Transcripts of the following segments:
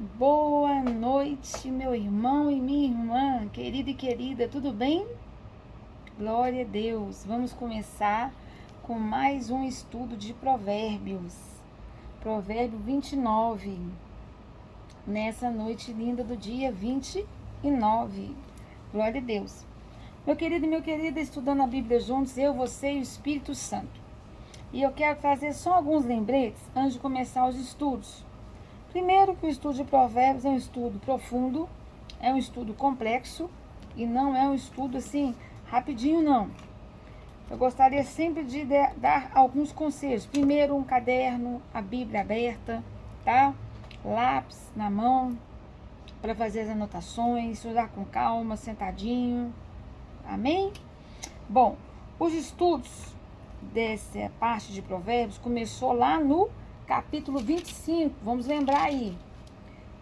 Boa noite, meu irmão e minha irmã, querida e querida, tudo bem? Glória a Deus. Vamos começar com mais um estudo de Provérbios. Provérbio 29. Nessa noite linda do dia 29. Glória a Deus. Meu querido e minha querida, estudando a Bíblia juntos, eu, você e o Espírito Santo. E eu quero trazer só alguns lembretes antes de começar os estudos. Primeiro, que o estudo de Provérbios é um estudo profundo, é um estudo complexo e não é um estudo assim rapidinho, não. Eu gostaria sempre de dar alguns conselhos. Primeiro, um caderno, a Bíblia aberta, tá? Lápis na mão para fazer as anotações, estudar com calma, sentadinho. Amém? Bom, os estudos dessa parte de Provérbios começou lá no capítulo 25, vamos lembrar aí,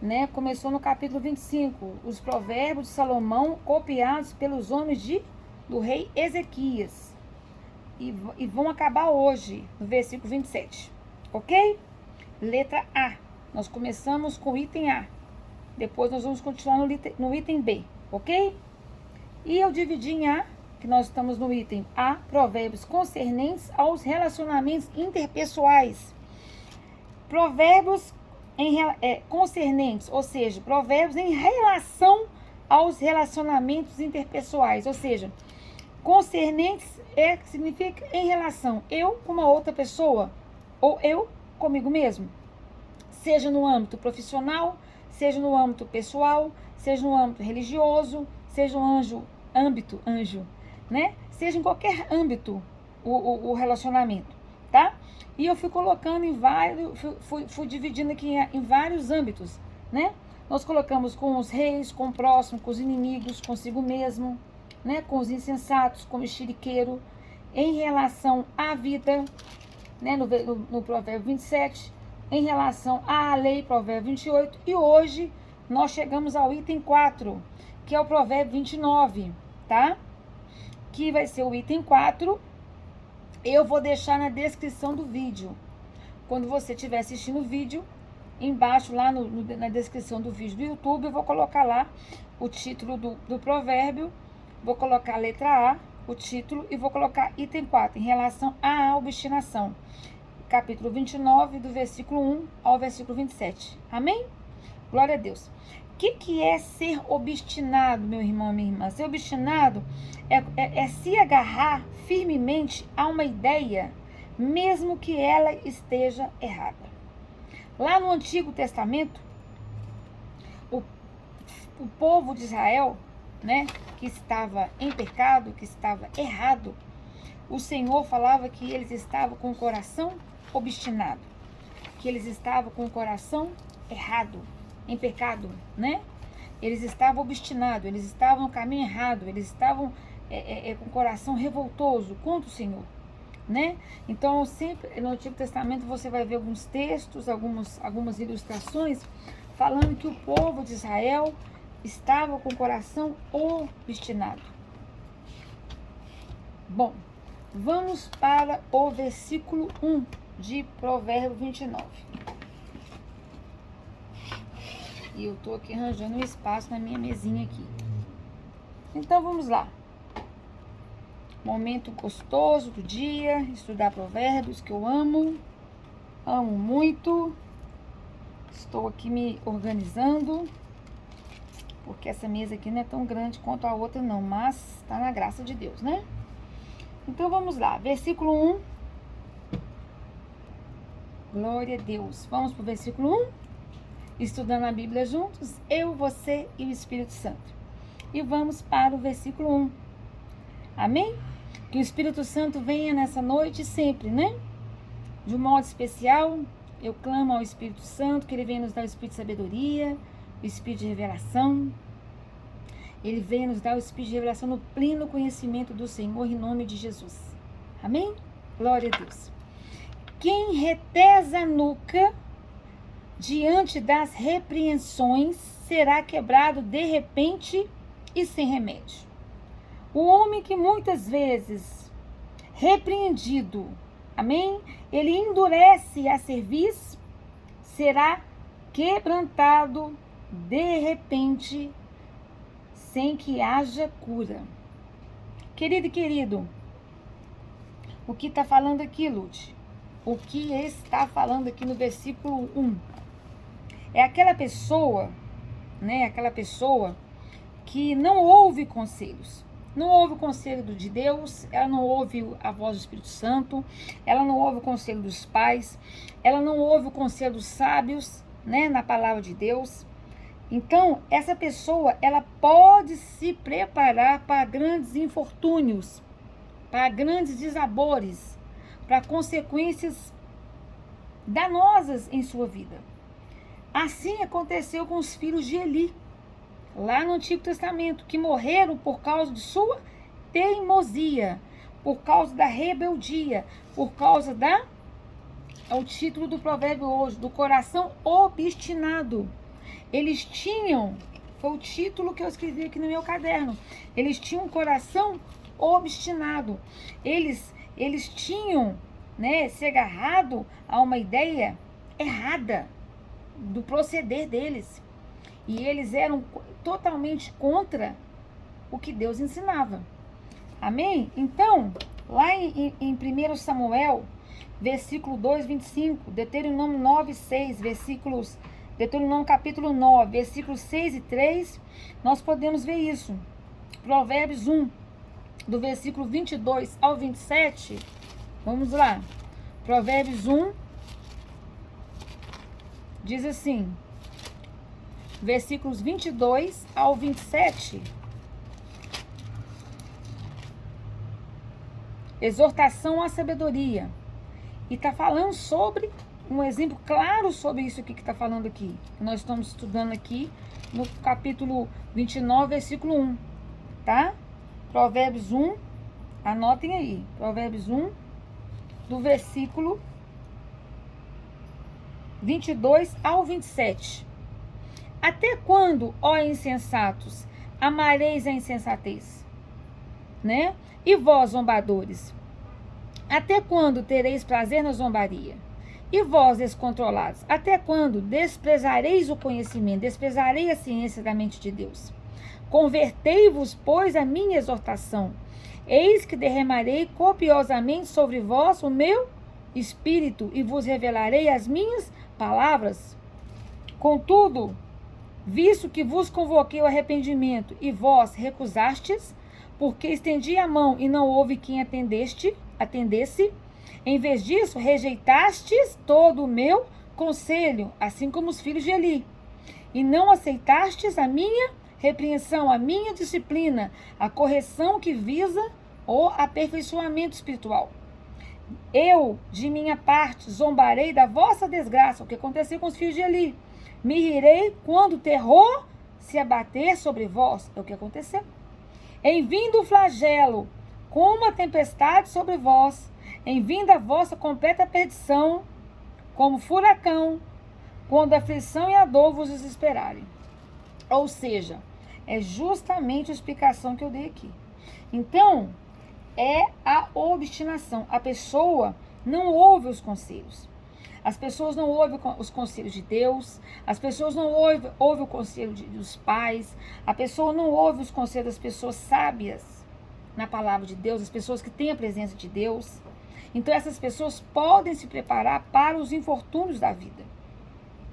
né? Começou no capítulo 25, os provérbios de Salomão copiados pelos homens do rei Ezequias. E vão acabar hoje, no versículo 27, ok? Letra A, nós começamos com o item A, depois nós vamos continuar no item B, ok? E eu dividi em A, que nós estamos no item A, provérbios concernentes aos relacionamentos interpessoais. Provérbios concernentes, ou seja, provérbios em relação aos relacionamentos interpessoais, ou seja, concernentes significa em relação, eu com uma outra pessoa, ou eu comigo mesmo, seja no âmbito profissional, seja no âmbito pessoal, seja no âmbito religioso, seja no âmbito, né? Seja em qualquer âmbito o relacionamento, tá? E eu fui colocando em vários, fui dividindo aqui em vários âmbitos, né? Nós colocamos com os reis, com o próximo, com os inimigos, consigo mesmo, né? Com os insensatos, com o mexeriqueiro, em relação à vida, né? No provérbio 27, em relação à lei, provérbio 28, e hoje nós chegamos ao item 4, que é o provérbio 29, tá? Que vai ser o item 4, eu vou deixar na descrição do vídeo. Quando você estiver assistindo o vídeo, embaixo lá na descrição do vídeo do YouTube, eu vou colocar lá o título do provérbio, vou colocar a letra A, o título, e vou colocar item 4, em relação à obstinação. Capítulo 29, do versículo 1 ao versículo 27. Amém? Glória a Deus. O que é ser obstinado, meu irmão, minha irmã? Ser obstinado é se agarrar firmemente a uma ideia, mesmo que ela esteja errada. Lá no Antigo Testamento, o povo de Israel, né, que estava em pecado, que estava errado, o Senhor falava que eles estavam com o coração obstinado, que eles estavam com o coração errado, em pecado, né? Eles estavam obstinados, eles estavam no caminho errado, eles estavam com o coração revoltoso contra o Senhor, né? Então, sempre no Antigo Testamento você vai ver alguns textos, algumas ilustrações falando que o povo de Israel estava com o coração obstinado. Bom, vamos para o versículo 1 de Provérbio 29. E eu tô aqui arranjando um espaço na minha mesinha aqui. Então, vamos lá. Momento gostoso do dia, estudar provérbios, que eu amo muito. Estou aqui me organizando, porque essa mesa aqui não é tão grande quanto a outra não, mas tá na graça de Deus, né? Então, vamos lá. Versículo 1. Glória a Deus. Vamos pro versículo 1. Estudando a Bíblia juntos, eu, você e o Espírito Santo. E vamos para o versículo 1. Amém? Que o Espírito Santo venha nessa noite sempre, né? De um modo especial, eu clamo ao Espírito Santo, que ele venha nos dar o Espírito de sabedoria, o Espírito de revelação. Ele venha nos dar o Espírito de revelação no pleno conhecimento do Senhor, em nome de Jesus. Amém? Glória a Deus. Quem retesa a nuca diante das repreensões será quebrado de repente e sem remédio. O homem que muitas vezes repreendido, amém? Ele endurece a cerviz, será quebrantado de repente, sem que haja cura. Querido e querido, o que está falando aqui, Lute? O que está falando aqui no versículo 1? É aquela pessoa, né? Aquela pessoa que não ouve conselhos. Não ouve o conselho de Deus, ela não ouve a voz do Espírito Santo, ela não ouve o conselho dos pais, ela não ouve o conselho dos sábios, né, na palavra de Deus. Então, essa pessoa, ela pode se preparar para grandes infortúnios, para grandes desabores, para consequências danosas em sua vida. Assim aconteceu com os filhos de Eli, lá no Antigo Testamento, que morreram por causa de sua teimosia, por causa da rebeldia, por causa da... É o título do provérbio hoje, do coração obstinado. Eles tinham, foi o título que eu escrevi aqui no meu caderno, eles tinham um coração obstinado. Eles tinham, né, se agarrado a uma ideia errada do proceder deles. E eles eram totalmente contra o que Deus ensinava. Amém? Então, lá em 1 Samuel, versículo 2, 25, Deuteronômio 9, 6, Deuteronômio capítulo 9, versículos 6 e 3, nós podemos ver isso. Provérbios 1, do versículo 22 ao 27, vamos lá. Provérbios 1, diz assim, versículos 22 ao 27. Exortação à sabedoria. E está falando sobre, um exemplo claro sobre isso aqui que está falando aqui. Nós estamos estudando aqui no capítulo 29, versículo 1. Tá? Provérbios 1, anotem aí. Provérbios 1, do versículo 22 ao 27. Até quando, ó insensatos, amareis a insensatez? Né? E vós, zombadores, até quando tereis prazer na zombaria? E vós, descontrolados, até quando desprezareis o conhecimento, desprezareis a ciência da mente de Deus? Convertei-vos, pois, à minha exortação. Eis que derramarei copiosamente sobre vós o meu espírito e vos revelarei as minhas palavras. Contudo, visto que vos convoquei ao arrependimento e vós recusastes, porque estendi a mão e não houve quem atendesse, em vez disso, rejeitastes todo o meu conselho, assim como os filhos de Eli, e não aceitastes a minha repreensão, a minha disciplina, a correção que visa o aperfeiçoamento espiritual. Eu, de minha parte, zombarei da vossa desgraça, o que aconteceu com os filhos de Eli. Me rirei quando o terror se abater sobre vós, é o que aconteceu. Em vindo o flagelo, como uma tempestade sobre vós, em vinda a vossa completa perdição, como furacão, quando a aflição e a dor vos desesperarem. Ou seja, é justamente a explicação que eu dei aqui. Então, é a obstinação. A pessoa não ouve os conselhos. As pessoas não ouvem os conselhos de Deus, as pessoas não ouvem o conselho dos pais, a pessoa não ouve os conselhos das pessoas sábias na palavra de Deus, as pessoas que têm a presença de Deus. Então essas pessoas podem se preparar para os infortúnios da vida,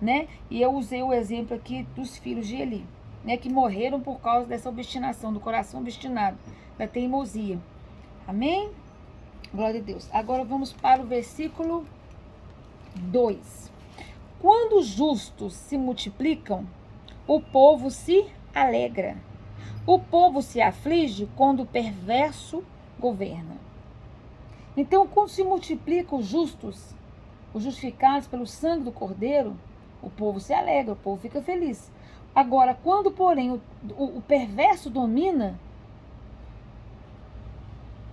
né? E eu usei o exemplo aqui dos filhos de Eli, né, que morreram por causa dessa obstinação, do coração obstinado, da teimosia. Amém? Glória a Deus. Agora vamos para o versículo 2. Quando os justos se multiplicam, o povo se alegra. O povo se aflige quando o perverso governa. Então, quando se multiplicam os justos, os justificados pelo sangue do Cordeiro, o povo se alegra, o povo fica feliz. Agora, quando, porém, o perverso domina,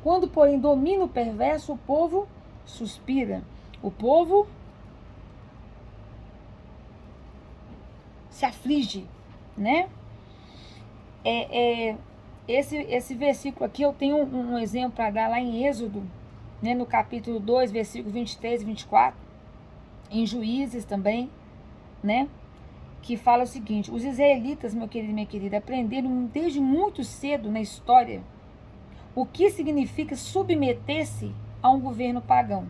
quando, porém, domina o perverso, o povo suspira. O povo se aflige, né? Esse versículo aqui, eu tenho um exemplo para dar lá em Êxodo, né, no capítulo 2, versículos 23 e 24, em Juízes também, né? que fala o seguinte: os israelitas, meu querido e minha querida, aprenderam desde muito cedo na história o que significa submeter-se a um governo pagão,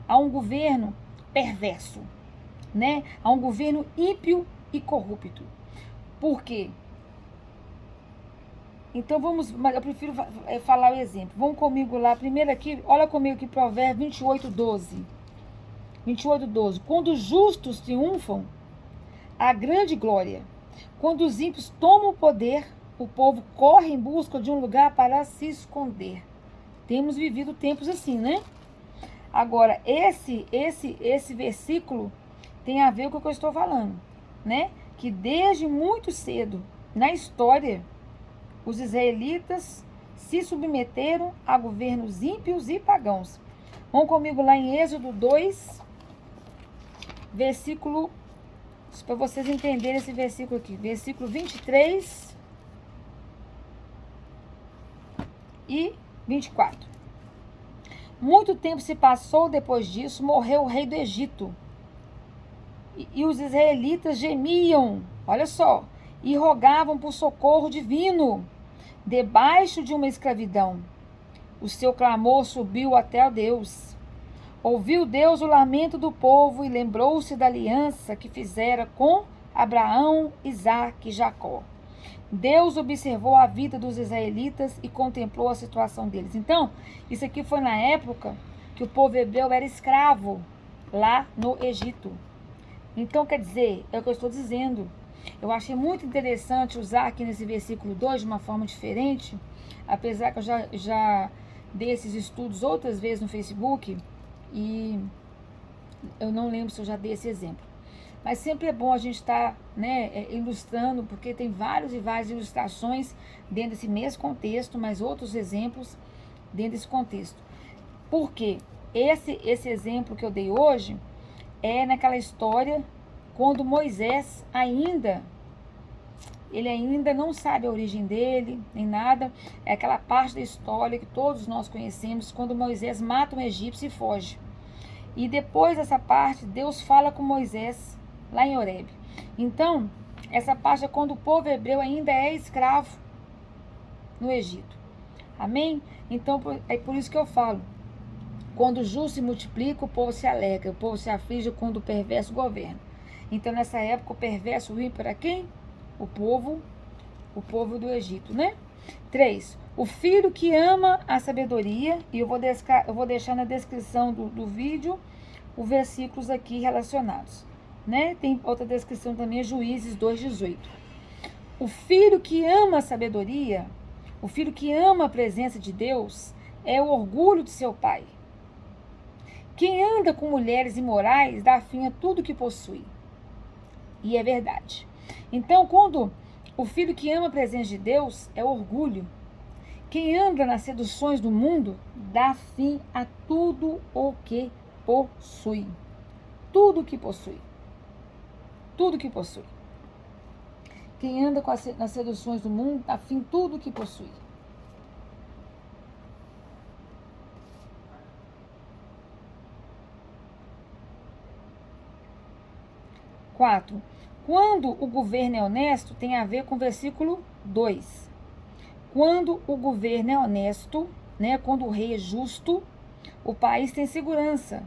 a um governo perverso, né? A um governo ímpio e corrupto. Por quê? Então vamos, mas eu prefiro falar o exemplo. Vamos comigo lá, primeiro aqui, olha comigo aqui, Provérbios 28:12. 28:12. Quando os justos triunfam, há grande glória. Quando os ímpios tomam o poder, o povo corre em busca de um lugar para se esconder. Temos vivido tempos assim, né? Agora, esse versículo tem a ver com o que eu estou falando, né? Que desde muito cedo, na história, os israelitas se submeteram a governos ímpios e pagãos. Vão comigo lá em Êxodo 2, versículo, para vocês entenderem esse versículo aqui, versículo 23 e 24. Muito tempo se passou depois disso, morreu o rei do Egito. E os israelitas gemiam, olha só, e rogavam por socorro divino, debaixo de uma escravidão. O seu clamor subiu até a Deus. Ouviu Deus o lamento do povo e lembrou-se da aliança que fizera com Abraão, Isaque e Jacó. Deus observou a vida dos israelitas e contemplou a situação deles. Então, isso aqui foi na época que o povo hebreu era escravo lá no Egito. Então, quer dizer, é o que eu estou dizendo. Eu achei muito interessante usar aqui nesse versículo 2 de uma forma diferente, apesar que eu já dei esses estudos outras vezes no Facebook e eu não lembro se eu já dei esse exemplo. Mas sempre é bom a gente estar, né, ilustrando, porque tem várias e várias ilustrações dentro desse mesmo contexto, mas outros exemplos dentro desse contexto. Por quê? Esse exemplo que eu dei hoje é naquela história quando Moisés ele ainda não sabe a origem dele, nem nada. É aquela parte da história que todos nós conhecemos, quando Moisés mata um egípcio e foge. E depois dessa parte, Deus fala com Moisés lá em Horebe. Então, essa parte é quando o povo hebreu ainda é escravo no Egito. Amém? Então, é por isso que eu falo. Quando o justo se multiplica, o povo se alegra. O povo se aflige quando o perverso governa. Então, nessa época, o perverso, o ímpio era quem? O povo do Egito, né? 3. O filho que ama a sabedoria, e eu vou deixar na descrição do vídeo os versículos aqui relacionados, né? Tem outra descrição também, Juízes 2:18. O filho que ama a sabedoria, o filho que ama a presença de Deus, é o orgulho de seu pai. Quem anda com mulheres imorais dá fim a tudo que possui. E é verdade. Então, quando o filho que ama a presença de Deus é orgulho, quem anda nas seduções do mundo dá fim a tudo o que possui. Tudo que possui. Tudo que possui. Quem anda nas seduções do mundo dá fim a tudo que possui. Quatro. Quando o governo é honesto, tem a ver com o versículo 2. Quando o governo é honesto, né, quando o rei é justo, o país tem segurança.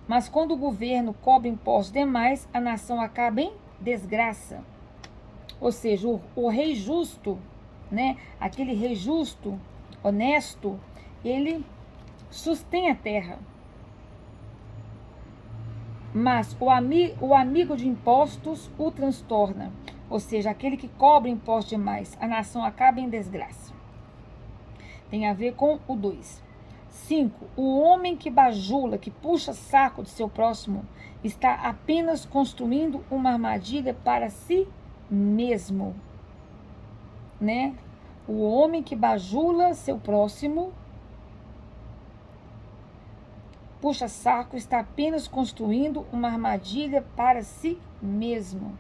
Mas quando o governo cobra impostos demais, a nação acaba em desgraça. Ou seja, o rei justo, né, aquele rei justo, honesto, ele sustém a terra. Mas o amigo de impostos o transtorna. Ou seja, aquele que cobra impostos demais, a nação acaba em desgraça. Tem a ver com o 2. 5. O homem que bajula, que puxa saco de seu próximo, está apenas construindo uma armadilha para si mesmo. Né? O homem que bajula seu próximo, puxa saco, está apenas construindo uma armadilha para si mesmo.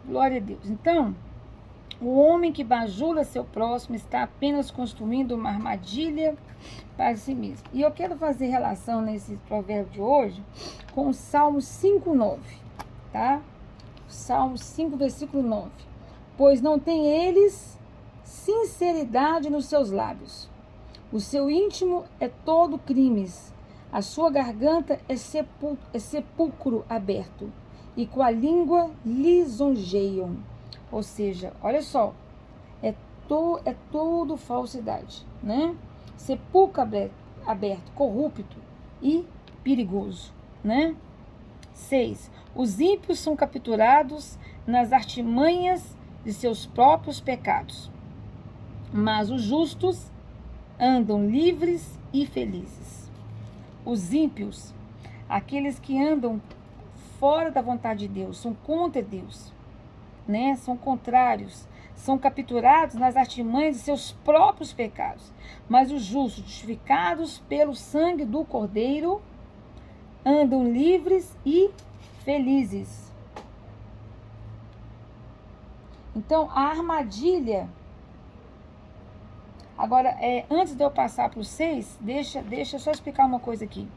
Glória a Deus. Então, O homem que bajula seu próximo está apenas construindo uma armadilha para si mesmo. E eu quero fazer relação nesse provérbio de hoje com o Salmo 5:9, tá? Salmo 5, versículo 9. Pois não tem eles sinceridade nos seus lábios. O seu íntimo é todo crimes. A sua garganta é sepulcro aberto. E com a língua lisonjeiam. Ou seja, olha só, é tudo falsidade, né? Sepulcro aberto, corrupto e perigoso, né? 6. Os ímpios são capturados nas artimanhas de seus próprios pecados, mas os justos andam livres e felizes. Os ímpios, aqueles que andam fora da vontade de Deus, são contra Deus, né? São contrários, são capturados nas artimanhas de seus próprios pecados. Mas os justos, justificados pelo sangue do Cordeiro, andam livres e felizes. Então, a armadilha... Agora, antes de eu passar para o 6, deixa eu só explicar uma coisa aqui.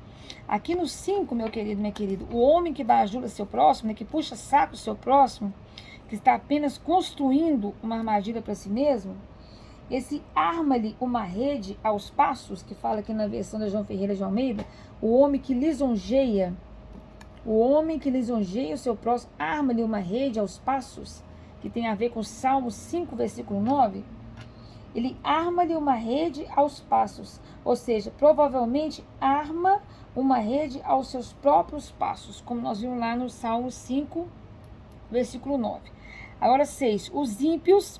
Aqui no 5, meu querido, minha querida, o homem que bajula seu próximo, né, que puxa saco seu próximo, que está apenas construindo uma armadilha para si mesmo, esse arma-lhe uma rede aos passos, que fala aqui na versão da João Ferreira de Almeida, o homem que lisonjeia o seu próximo, arma-lhe uma rede aos passos, que tem a ver com Salmo 5, versículo 9, ele arma-lhe uma rede aos passos, ou seja, provavelmente arma uma rede aos seus próprios passos, como nós vimos lá no Salmo 5, versículo 9. Agora 6, os ímpios,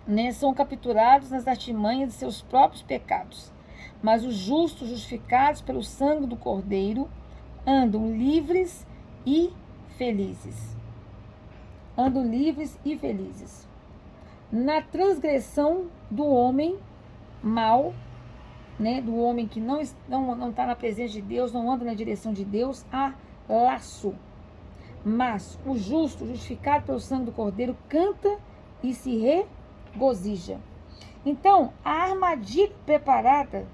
né, são capturados nas artimanhas de seus próprios pecados, mas os justos, justificados pelo sangue do Cordeiro, andam livres e felizes. Andam livres e felizes. Na transgressão do homem mau, né, do homem que não está na presença de Deus, não anda na direção de Deus, há laço. Mas o justo, justificado pelo sangue do Cordeiro, canta e se regozija. Então, a armadilha preparada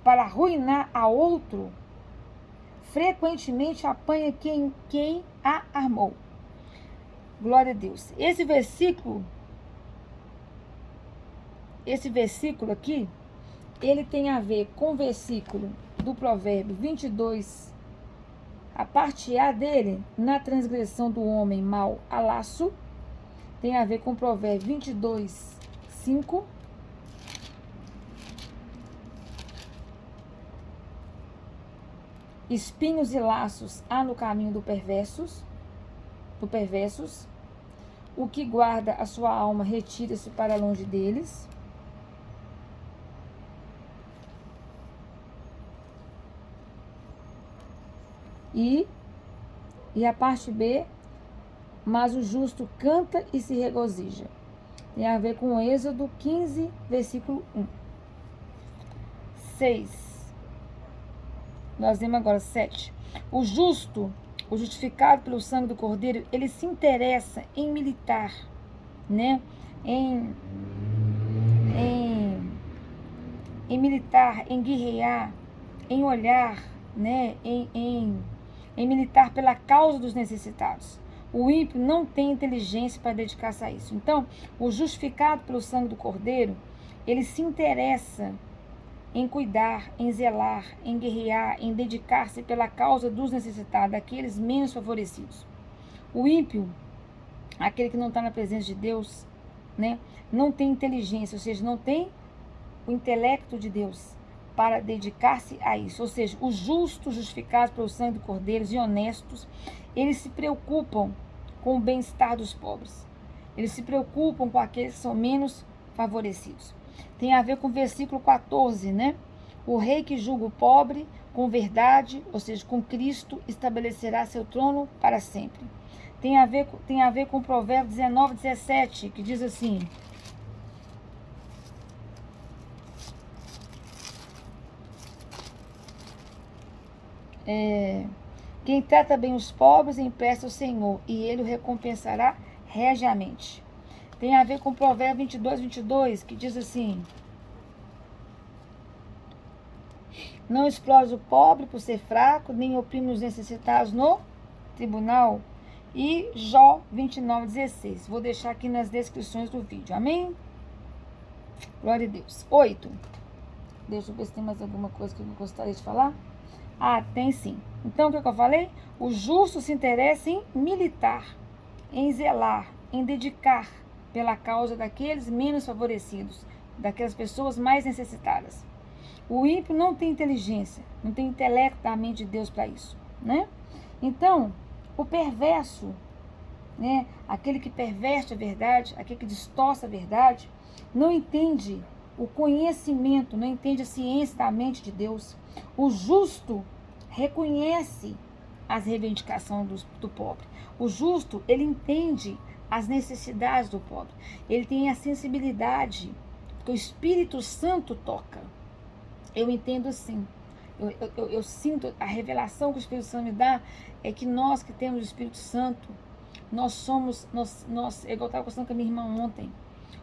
para arruinar a outro, frequentemente apanha quem a armou. Glória a Deus. Esse versículo aqui, ele tem a ver com o versículo do provérbio 22, a parte A dele, na transgressão do homem mau a laço, tem a ver com o provérbio 22, 5. Espinhos e laços há no caminho do perversos. O que guarda a sua alma retira-se para longe deles. E a parte B, mas o justo canta e se regozija. Tem a ver com Êxodo 15, versículo 1. 6. Nós vemos agora 7. O justo, o justificado pelo sangue do Cordeiro, ele se interessa em militar, né? Em militar, em guerrear, em olhar, né? Em militar pela causa dos necessitados. O ímpio não tem inteligência para dedicar-se a isso. Então, o justificado pelo sangue do Cordeiro, ele se interessa em cuidar, em zelar, em guerrear, em dedicar-se pela causa dos necessitados, daqueles menos favorecidos. O ímpio, aquele que não está na presença de Deus, né, não tem inteligência, ou seja, não tem o intelecto de Deus para dedicar-se a isso. Ou seja, os justos, justificados pelo sangue do Cordeiro e honestos, eles se preocupam com o bem-estar dos pobres. Eles se preocupam com aqueles que são menos favorecidos. Tem a ver com o versículo 14, né? O rei que julga o pobre com verdade, ou seja, com Cristo, estabelecerá seu trono para sempre. Tem a ver com o provérbio 19, 17, que diz assim: quem trata bem os pobres empresta ao Senhor, e ele o recompensará regiamente. Tem a ver com Provérbios 22, que diz assim: não explores o pobre por ser fraco, nem oprime os necessitados no tribunal. E Jó 29:16. Vou deixar aqui nas descrições do vídeo. Amém? Glória a Deus. 8. Deixa eu ver se tem mais alguma coisa que eu gostaria de falar. Ah, tem sim. Então, o que eu falei? O justo se interessa em militar, em zelar, em dedicar pela causa daqueles menos favorecidos, daquelas pessoas mais necessitadas. O ímpio não tem inteligência, não tem intelecto da mente de Deus para isso, né? Então, o perverso, né? Aquele que perverte a verdade, aquele que distorce a verdade, não entende o conhecimento, não entende a ciência da mente de Deus. O justo reconhece as reivindicações do pobre. O justo, ele entende as necessidades do pobre. Ele tem a sensibilidade que o Espírito Santo toca. Eu entendo assim. Eu sinto a revelação que o Espírito Santo me dá é que nós que temos o Espírito Santo, nós somos, igual eu estava conversando com a minha irmã ontem,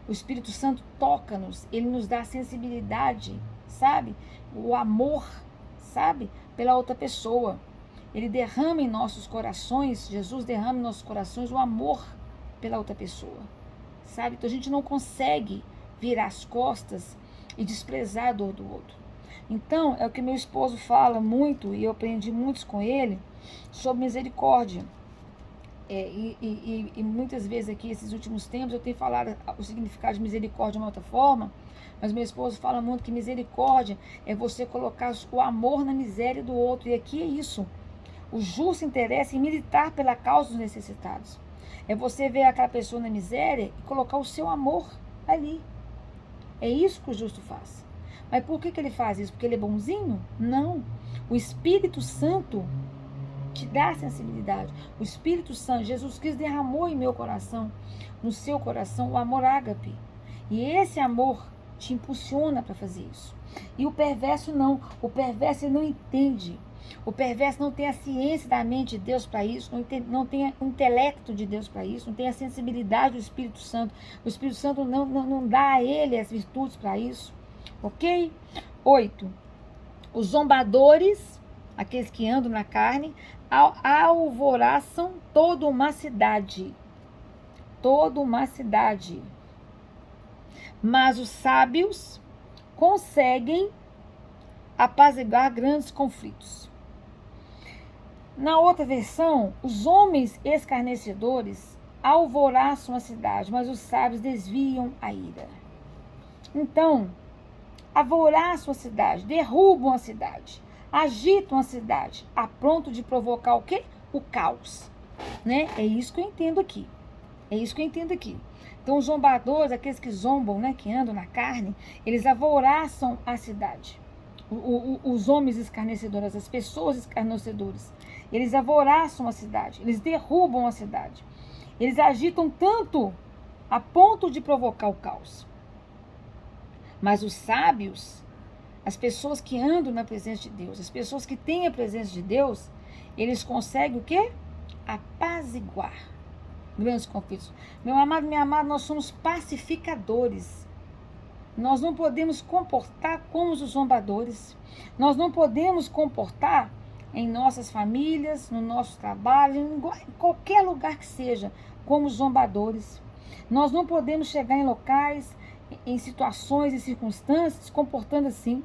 o Espírito Santo toca-nos, ele nos dá a sensibilidade, sabe? O amor, sabe? Pela outra pessoa. Ele derrama em nossos corações, Jesus derrama em nossos corações o amor pela outra pessoa, sabe? Então a gente não consegue virar as costas e desprezar a dor do outro. Então, é o que meu esposo fala muito, e eu aprendi muito com ele, sobre misericórdia. E muitas vezes aqui, esses últimos tempos, eu tenho falado o significado de misericórdia de uma outra forma, mas meu esposo fala muito que misericórdia é você colocar o amor na miséria do outro, e aqui é isso. O justo se interessa em militar pela causa dos necessitados. É você ver aquela pessoa na miséria e colocar o seu amor ali. É isso que o justo faz. Mas por que ele faz isso? Porque ele é bonzinho? Não. O Espírito Santo te dá a sensibilidade. O Espírito Santo, Jesus Cristo derramou em meu coração, no seu coração, o amor ágape. E esse amor te impulsiona para fazer isso. E o perverso não. O perverso ele não entende. O perverso não tem a ciência da mente de Deus para isso, não tem o intelecto de Deus para isso, não tem a sensibilidade do Espírito Santo. O Espírito Santo não dá a ele as virtudes para isso. Ok? 8. Os zombadores, aqueles que andam na carne, alvoraçam toda uma cidade. Toda uma cidade. Mas os sábios conseguem apaziguar grandes conflitos. Na outra versão, os homens escarnecedores alvoraçam a cidade, mas os sábios desviam a ira. Então, alvoraçam a cidade, derrubam a cidade, agitam a cidade, a ponto de provocar o quê? O caos. Né? É isso que eu entendo aqui. É isso que eu entendo aqui. Então, os zombadores, aqueles que zombam, né, que andam na carne, eles alvoraçam a cidade. Os homens escarnecedores, as pessoas escarnecedoras, eles alvoraçam a cidade, eles derrubam a cidade. Eles agitam tanto a ponto de provocar o caos. Mas os sábios, as pessoas que andam na presença de Deus, as pessoas que têm a presença de Deus, eles conseguem o quê? Apaziguar grandes conflitos. Meu amado, minha amada, nós somos pacificadores. Nós não podemos comportar como os zombadores. Nós não podemos comportar em nossas famílias, no nosso trabalho, em qualquer lugar que seja, como os zombadores. Nós não podemos chegar em locais, em situações e circunstâncias, comportando assim,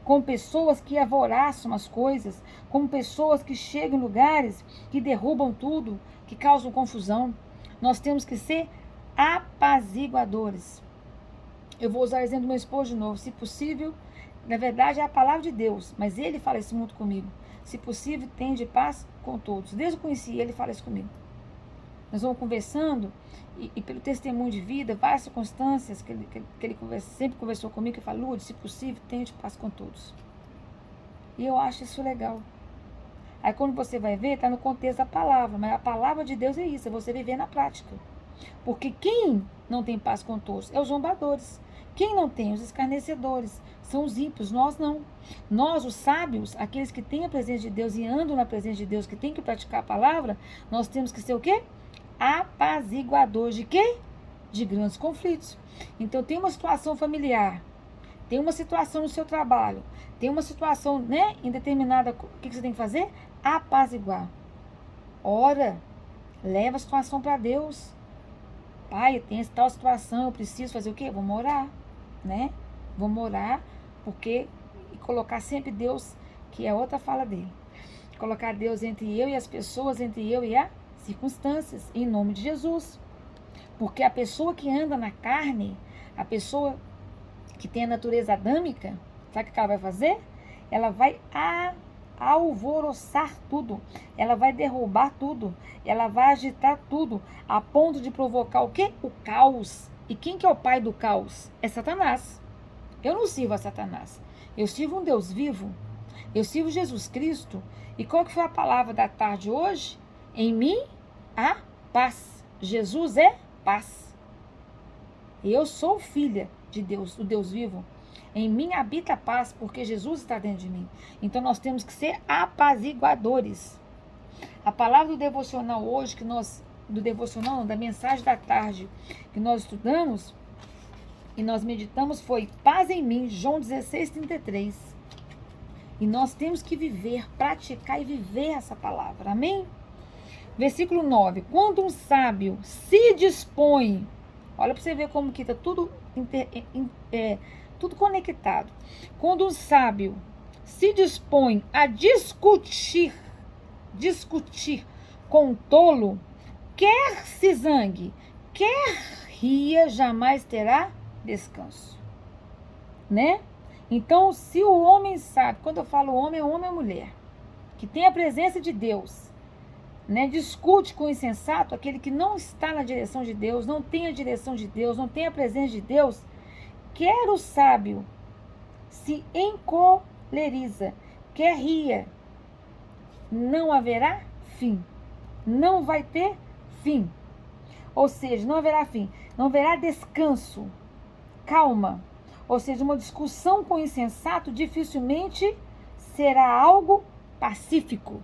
como pessoas que alvoraçam as coisas, como pessoas que chegam em lugares que derrubam tudo, que causam confusão. Nós temos que ser apaziguadores. Eu vou usar o exemplo do meu esposo de novo. Se possível, na verdade é a palavra de Deus, mas ele fala isso muito comigo. Se possível, tende paz com todos. Desde que eu conheci ele, ele fala isso comigo. Nós vamos conversando e pelo testemunho de vida, várias circunstâncias que ele sempre conversou comigo, que eu falo, Lourdes, se possível, tende paz com todos. E eu acho isso legal. Aí quando você vai ver, está no contexto da palavra, mas a palavra de Deus é isso, é você viver na prática. Porque quem não tem paz com todos é os zombadores. Quem não tem? Os escarnecedores. São os ímpios, nós não. Nós, os sábios, aqueles que têm a presença de Deus e andam na presença de Deus, que têm que praticar a palavra, nós temos que ser o quê? Apaziguadores de quê? de grandes conflitos. Então, tem uma situação familiar, tem uma situação no seu trabalho, tem uma situação, né, indeterminada, o que você tem que fazer? Apaziguar. Ora, leva a situação para Deus. Pai, tem essa tal situação, eu preciso fazer o quê? Vamos orar, né? Vamos orar, porque e colocar sempre Deus, que é outra fala dele. Colocar Deus entre eu e as pessoas, entre eu e as circunstâncias, em nome de Jesus. Porque a pessoa que anda na carne, a pessoa que tem a natureza adâmica, sabe o que ela vai fazer? Ela vai alvoroçar tudo, ela vai derrubar tudo, ela vai agitar tudo, a ponto de provocar o quê? O caos. E quem que é o pai do caos? É Satanás. Eu não sirvo a Satanás, eu sirvo um Deus vivo, eu sirvo Jesus Cristo. E qual que foi a palavra da tarde hoje? Em mim há paz. Jesus é paz. Eu sou filha de Deus, do Deus vivo. Em mim habita a paz, porque Jesus está dentro de mim. Então nós temos que ser apaziguadores. A palavra do devocional hoje, da mensagem da tarde, que nós estudamos e nós meditamos, foi paz em mim, João 16:33. E nós temos que viver, praticar e viver essa palavra. Amém? Versículo 9. Quando um sábio se dispõe, olha para você ver como que está tudo tudo conectado. Quando um sábio se dispõe a discutir com um tolo, quer se zangue, quer ria, jamais terá descanso. Né? Então, se o homem sabe, quando eu falo homem, é homem ou mulher, que tem a presença de Deus, né, discute com o insensato, aquele que não está na direção de Deus, não tem a direção de Deus, não tem a presença de Deus, quer o sábio se encoleriza, quer ria, não haverá fim. Não vai ter fim. Ou seja, não haverá fim. Não haverá descanso. Calma. Ou seja, uma discussão com o insensato dificilmente será algo pacífico.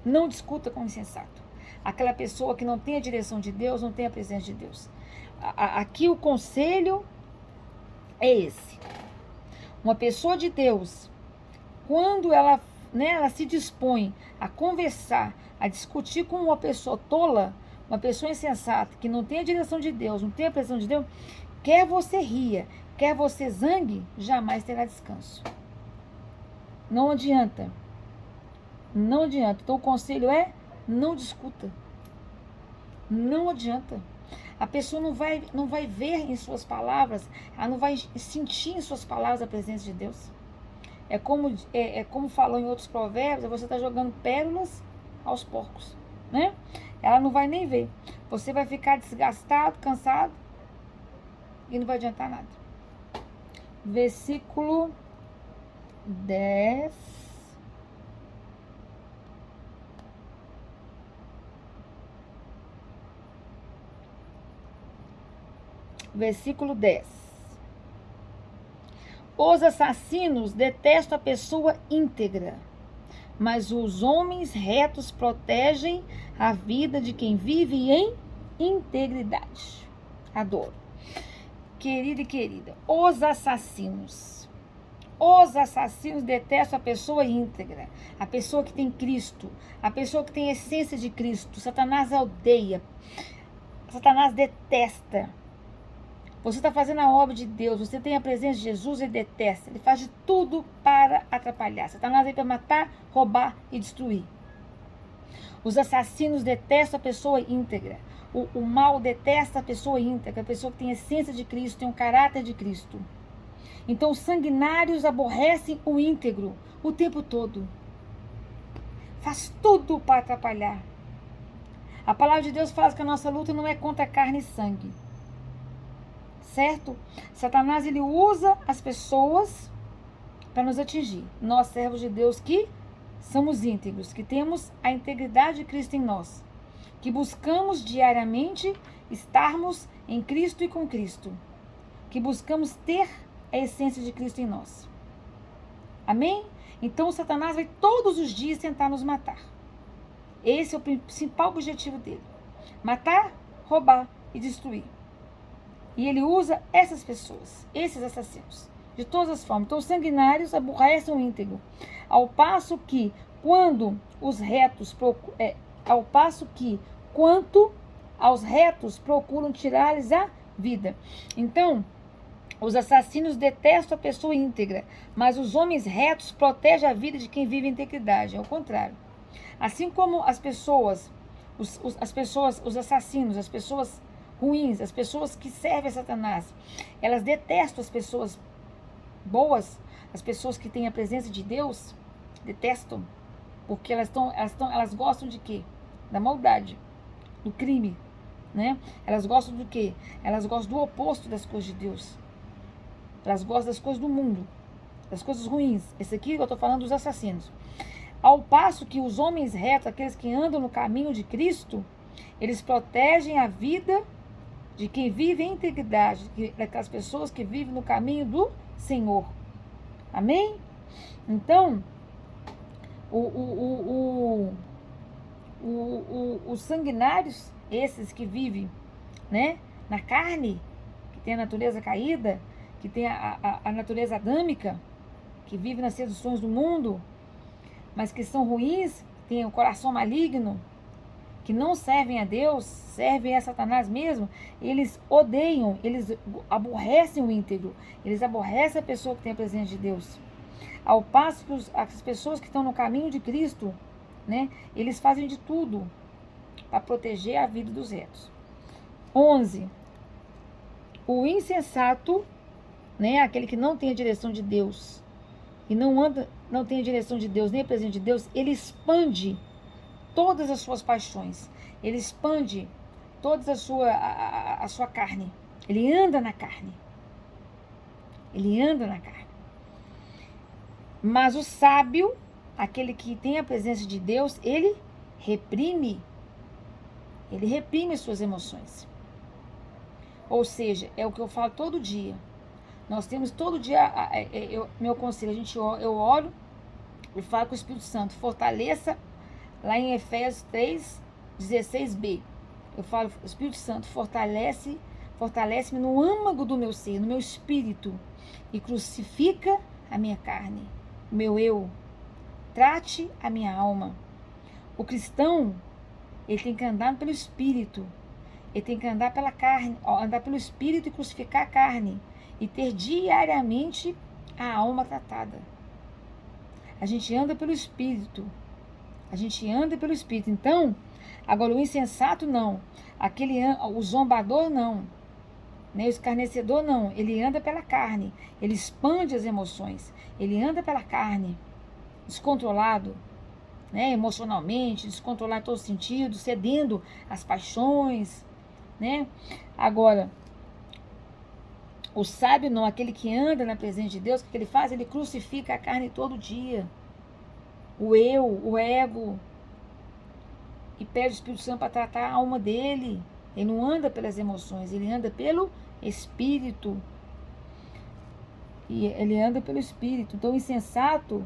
Não discuta com o insensato. Aquela pessoa que não tem a direção de Deus, não tem a presença de Deus. Aqui o conselho é esse. Uma pessoa de Deus, quando ela se dispõe a conversar, a discutir com uma pessoa tola, uma pessoa insensata, que não tem a direção de Deus, não tem a presença de Deus, quer você ria, quer você zangue, jamais terá descanso. Não adianta. Não adianta. Então o conselho é, não discuta. Não adianta. A pessoa não vai ver em suas palavras, ela não vai sentir em suas palavras a presença de Deus. É como falou em outros provérbios, você está jogando pérolas aos porcos, né? Ela não vai nem ver. Você vai ficar desgastado, cansado e não vai adiantar nada. Versículo 10. Versículo 10. Os assassinos detestam a pessoa íntegra, mas os homens retos protegem a vida de quem vive em integridade. Adoro. Querida e querida, os assassinos detestam a pessoa íntegra, a pessoa que tem Cristo, a pessoa que tem a essência de Cristo. Satanás odeia, Satanás detesta. Você está fazendo a obra de Deus, você tem a presença de Jesus, ele detesta, ele faz de tudo para atrapalhar. Satanás vem para matar, roubar e destruir. Os assassinos detestam a pessoa íntegra. O mal detesta a pessoa íntegra, a pessoa que tem a essência de Cristo, tem o caráter de Cristo. Então os sanguinários aborrecem o íntegro o tempo todo. Faz tudo para atrapalhar. A palavra de Deus fala que a nossa luta não é contra carne e sangue. Certo? Satanás, ele usa as pessoas para nos atingir. Nós, servos de Deus, que somos íntegros, que temos a integridade de Cristo em nós, que buscamos diariamente estarmos em Cristo e com Cristo, que buscamos ter a essência de Cristo em nós. Amém? Então, Satanás vai todos os dias tentar nos matar. Esse é o principal objetivo dele. Matar, roubar e destruir. E ele usa essas pessoas, esses assassinos, de todas as formas. Então, os sanguinários aborrecem o íntegro. Ao passo que, quanto aos retos, procuram tirar-lhes a vida. Então, os assassinos detestam a pessoa íntegra, mas os homens retos protegem a vida de quem vive em integridade. É o contrário. Assim como as pessoas, os assassinos, as pessoas ruins, as pessoas que servem a Satanás, elas detestam as pessoas boas, as pessoas que têm a presença de Deus, detestam, porque elas gostam de quê? Da maldade, do crime, né? Elas gostam do quê? Elas gostam do oposto das coisas de Deus. Elas gostam das coisas do mundo, das coisas ruins. Esse aqui eu estou falando dos assassinos. Ao passo que os homens retos, aqueles que andam no caminho de Cristo, eles protegem a vida de quem vive em integridade, daquelas pessoas que vivem no caminho do Senhor. Amém? Então, os sanguinários, esses que vivem, né, na carne, que tem a natureza caída, que tem a natureza adâmica, que vive nas seduções do mundo, mas que são ruins, têm o coração maligno, que não servem a Deus, servem a Satanás mesmo, eles odeiam, eles aborrecem o íntegro, eles aborrecem a pessoa que tem a presença de Deus. Ao passo que as pessoas que estão no caminho de Cristo, né, eles fazem de tudo para proteger a vida dos retos. 11. O insensato, né, aquele que não tem a direção de Deus e não tem a direção de Deus nem a presença de Deus, ele expande todas as suas paixões, ele expande toda a sua carne, ele anda na carne, mas o sábio, aquele que tem a presença de Deus, ele reprime suas emoções. Ou seja, é o que eu falo todo dia. Nós temos todo dia, meu conselho, eu oro e falo com o Espírito Santo, fortaleça, lá em Efésios 3, 16b. Eu falo, Espírito Santo, fortalece-me no âmago do meu ser, no meu espírito, e crucifica a minha carne, o meu eu. Trate a minha alma. O cristão, ele tem que andar pelo espírito. Ele tem que andar pela carne, andar pelo espírito e crucificar a carne. E ter diariamente a alma tratada. A gente anda pelo espírito. Então, agora o insensato não. O zombador não. O escarnecedor não. Ele anda pela carne. Ele expande as emoções. Ele anda pela carne. Descontrolado, né, emocionalmente, descontrolado em todos os sentidos, cedendo às paixões, né? Agora, o sábio não, aquele que anda na presença de Deus, o que ele faz? Ele crucifica a carne todo dia. O eu, o ego, e pede o Espírito Santo para tratar a alma dele. Ele não anda pelas emoções, ele anda pelo Espírito. E ele anda pelo Espírito. Então, o insensato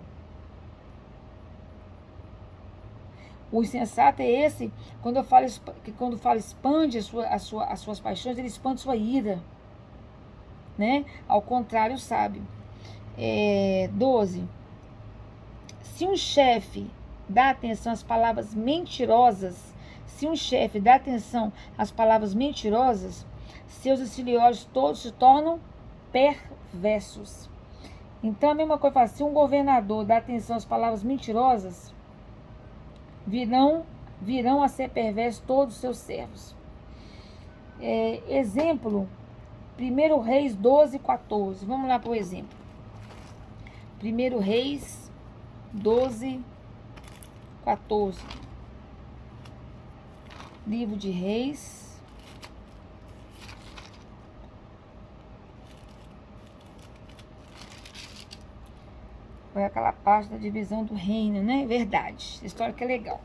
é esse, quando eu falo expande as suas paixões, ele expande sua ira, né? Ao contrário, o sábio. 12. Se um chefe dá atenção às palavras mentirosas, seus auxiliares todos se tornam perversos. Então, a mesma coisa, se um governador dá atenção às palavras mentirosas, virão a ser perversos todos os seus servos. Exemplo, 1 Reis 12, 14. Vamos lá para o exemplo. 1 Reis 12, 14. Livro de Reis. Foi aquela parte da divisão do reino, né? Verdade. Essa história que é legal.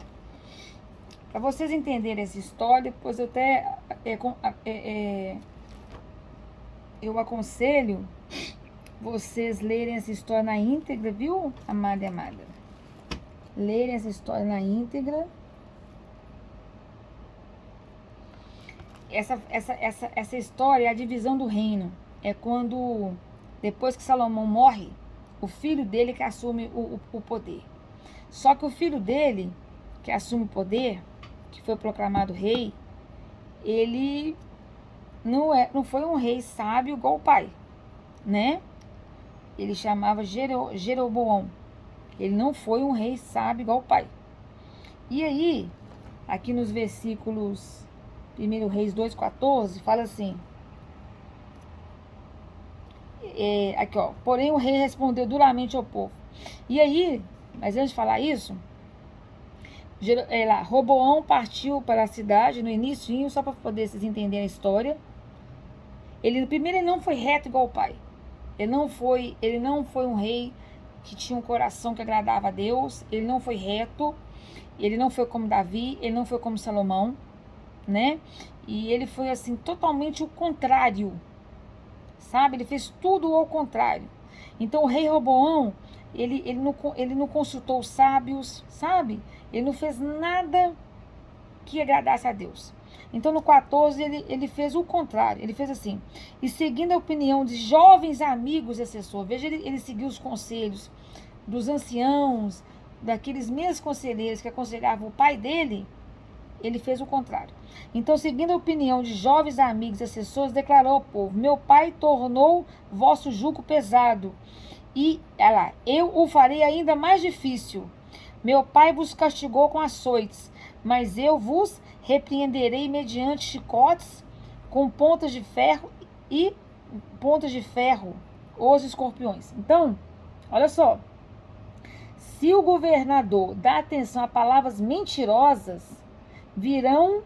Para vocês entenderem essa história, depois eu até eu aconselho vocês lerem essa história na íntegra, viu, amada e amada? Lerem essa história na íntegra. essa história é a divisão do reino. É quando, depois que Salomão morre, o filho dele que assume o poder. Só que o filho dele, que assume o poder, que foi proclamado rei, ele não foi um rei sábio igual o pai, né? Ele chamava Jeroboão. Ele não foi um rei sábio igual o pai. E aí, aqui nos versículos 1 Reis 2,14, fala assim. Aqui, ó. Porém, o rei respondeu duramente ao povo. E aí, mas antes de falar isso, Roboão partiu para a cidade no início, só para poder vocês entenderem a história. Primeiro, ele não foi reto igual o pai. Ele não foi um rei que tinha um coração que agradava a Deus. Ele não foi reto. Ele não foi como Davi. Ele não foi como Salomão, né? E ele foi assim totalmente o contrário, sabe? Ele fez tudo ao contrário. Então o rei Roboão, ele não consultou os sábios, sabe? Ele não fez nada que agradasse a Deus. Então no 14 ele fez o contrário. Ele fez assim: e seguindo a opinião de jovens amigos e assessores, veja, ele seguiu os conselhos dos anciãos, daqueles mesmos conselheiros que aconselhavam o pai dele. Ele fez o contrário. Então, seguindo a opinião de jovens amigos e assessores, declarou ao povo: meu pai tornou vosso jugo pesado, e eu o farei ainda mais difícil. Meu pai vos castigou com açoites, mas eu vos repreenderei mediante chicotes com pontas de ferro os escorpiões. Então, olha só, se o governador dá atenção a palavras mentirosas, virão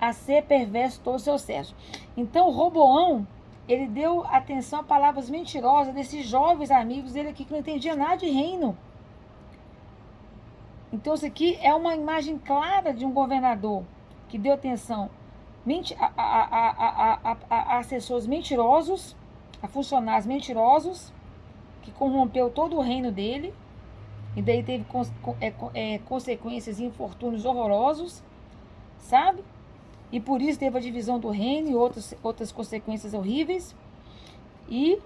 a ser perverso todos os seus servos. Então, Roboão, ele deu atenção a palavras mentirosas desses jovens amigos dele aqui que não entendiam nada de reino. Então, isso aqui é uma imagem clara de um governador que deu atenção a assessores mentirosos, a funcionários mentirosos, que corrompeu todo o reino dele, e daí teve consequências e infortúnios horrorosos, sabe? E por isso teve a divisão do reino e outras consequências horríveis. E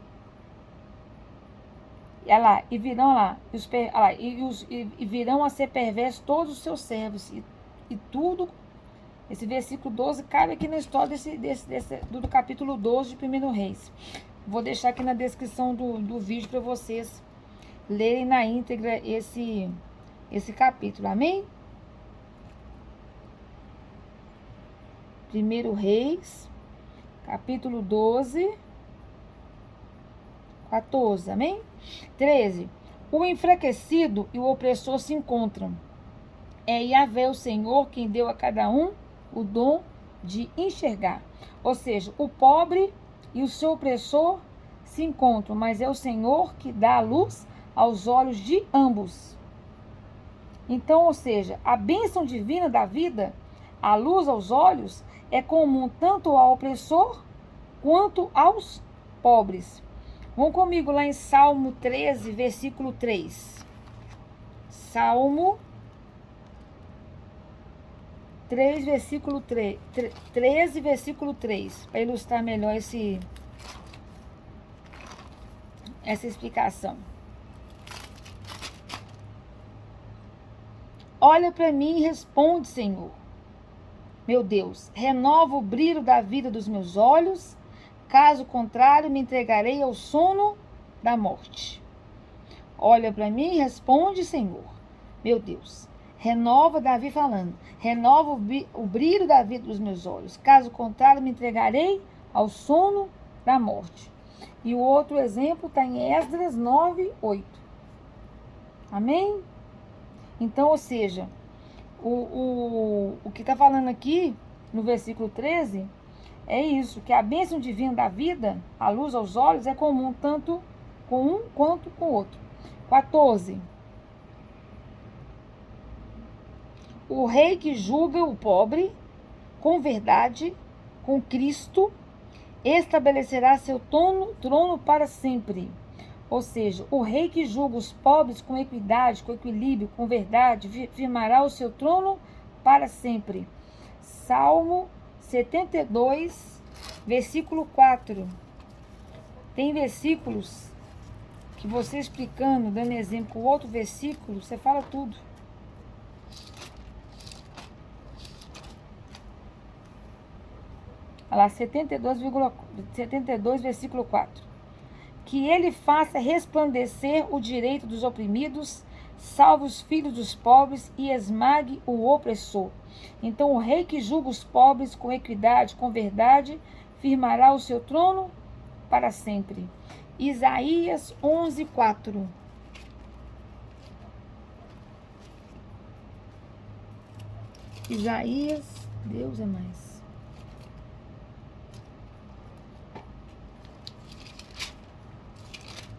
virão a ser perversos todos os seus servos. E tudo, esse versículo 12 cabe aqui na história do capítulo 12 de 1 Reis. Vou deixar aqui na descrição do vídeo para vocês lerem na íntegra esse capítulo. Amém? 1 Reis, capítulo 12, 14, amém? 13. O enfraquecido e o opressor se encontram. É Yahvé o Senhor quem deu a cada um o dom de enxergar. Ou seja, o pobre e o seu opressor se encontram, mas é o Senhor que dá a luz aos olhos de ambos. Então, ou seja, a bênção divina da vida, a luz aos olhos, é comum tanto ao opressor quanto aos pobres. Vão comigo lá em Salmo 13, versículo 3. Salmo 3, versículo 3. 13, versículo 3. Para ilustrar melhor essa explicação. Olha para mim e responde, Senhor. Meu Deus, renova o brilho da vida dos meus olhos, caso contrário me entregarei ao sono da morte. Olha para mim e responde, Senhor. Meu Deus, renova, Davi falando, renova o brilho da vida dos meus olhos, caso contrário me entregarei ao sono da morte. E o outro exemplo está em Esdras 9, 8. Amém? Então, ou seja, o que está falando aqui no versículo 13 é isso, que a bênção divina da vida, a luz aos olhos, é comum tanto com um quanto com o outro. 14. O rei que julga o pobre com verdade, com Cristo, estabelecerá seu trono para sempre. Ou seja, o rei que julga os pobres com equidade, com equilíbrio, com verdade, firmará o seu trono para sempre. Salmo 72, versículo 4. Tem versículos que você explicando, dando exemplo com outro versículo, você fala tudo. Olha lá, 72, versículo 4. Que ele faça resplandecer o direito dos oprimidos, salve os filhos dos pobres e esmague o opressor. Então o rei que julga os pobres com equidade, com verdade, firmará o seu trono para sempre. Isaías 11, 4. Isaías, Deus é mais.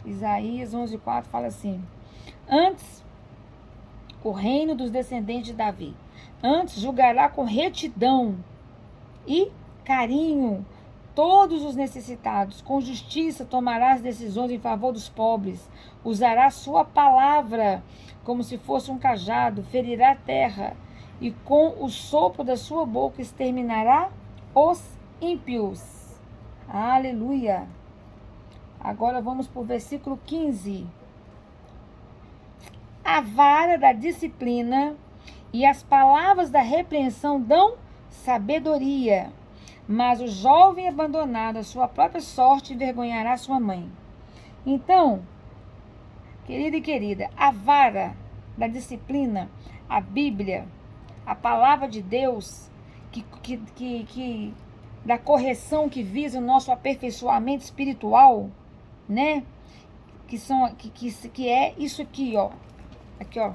Isaías 11, 4 fala assim: antes, o reino dos descendentes de Davi, antes julgará com retidão e carinho todos os necessitados, com justiça tomará as decisões em favor dos pobres, usará sua palavra como se fosse um cajado, ferirá a terra, e com o sopro da sua boca exterminará os ímpios. Aleluia! Agora vamos para o versículo 15. A vara da disciplina e as palavras da repreensão dão sabedoria, mas o jovem abandonado à sua própria sorte envergonhará sua mãe. Então, querido e querida, a vara da disciplina, a Bíblia, a palavra de Deus, da correção que visa o nosso aperfeiçoamento espiritual, né? Que é isso aqui, ó. Aqui, ó.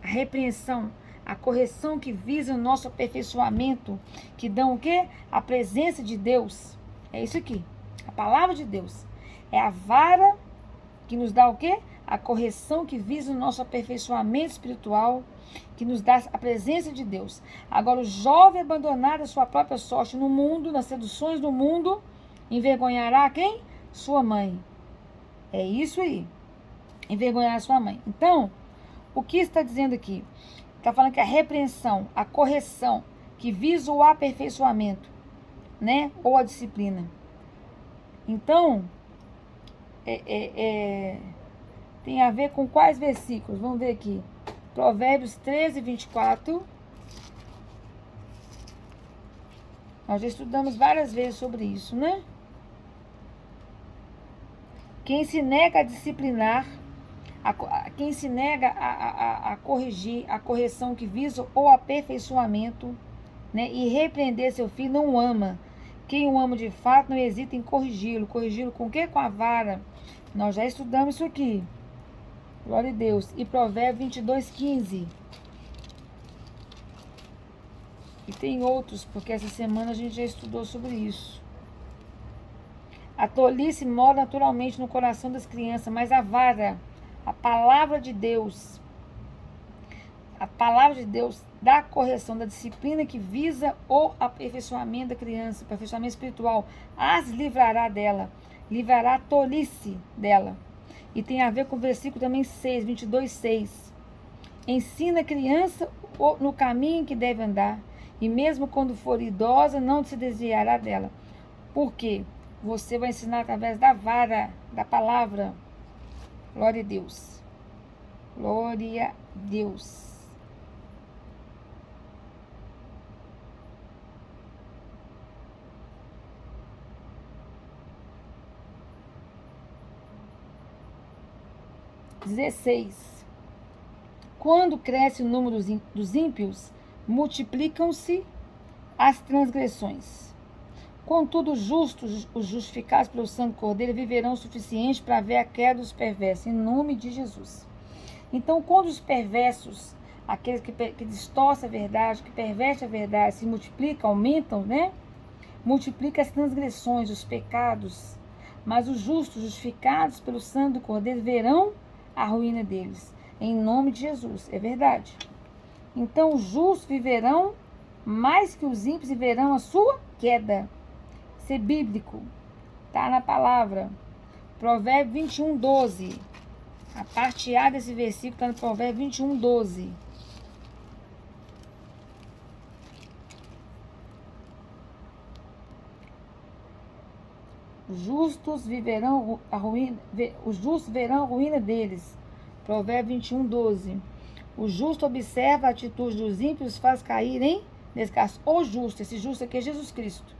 A repreensão, a correção que visa o nosso aperfeiçoamento, que dão o quê? A presença de Deus. É isso aqui. A palavra de Deus. É a vara que nos dá o quê? A correção que visa o nosso aperfeiçoamento espiritual, que nos dá a presença de Deus. Agora, o jovem abandonado à sua própria sorte no mundo, nas seduções do mundo, envergonhará quem? Sua mãe. É isso aí. Envergonhar sua mãe. Então, o que está dizendo aqui? Está falando que a repreensão, a correção, que visa o aperfeiçoamento, né? Ou a disciplina. Então, tem a ver com quais versículos? Vamos ver aqui. Provérbios 13, 24. Nós já estudamos várias vezes sobre isso, né? Quem se nega a disciplinar, quem se nega a corrigir, a correção que visa o aperfeiçoamento, né, e repreender seu filho, não o ama. Quem o ama de fato não hesita em corrigi-lo. Corrigi-lo com o quê? Com a vara. Nós já estudamos isso aqui. Glória a Deus. E Provérbios 22, 15. E tem outros, porque essa semana a gente já estudou sobre isso. A tolice mora naturalmente no coração das crianças, mas a vara, a palavra de Deus, dá a correção, da disciplina que visa o aperfeiçoamento da criança, o aperfeiçoamento espiritual, as livrará dela, livrará a tolice dela. E tem a ver com o versículo também 6, 22, 6. Ensina a criança no caminho que deve andar, e mesmo quando for idosa, não se desviará dela. Por quê? Você vai ensinar através da vara, da palavra. Glória a Deus. Glória a Deus. Quando cresce o número dos ímpios, multiplicam-se as transgressões. Contudo, os justos, os justificados pelo sangue do Cordeiro, viverão o suficiente para ver a queda dos perversos, em nome de Jesus. Então, quando os perversos, aqueles que distorcem a verdade, que pervertem a verdade, se multiplicam, aumentam, né? Multiplica as transgressões, os pecados. Mas os justos, justificados pelo sangue do Cordeiro, verão a ruína deles, em nome de Jesus. É verdade. Então, os justos viverão mais que os ímpios e verão a sua queda. Ser bíblico, tá na palavra. Provérbio 21, 12. A parte A desse versículo está no Provérbio 21, 12. Os justos verão a ruína deles. Provérbio 21, 12. O justo observa a atitude dos ímpios e faz cair em descaso. O justo, esse justo aqui é Jesus Cristo.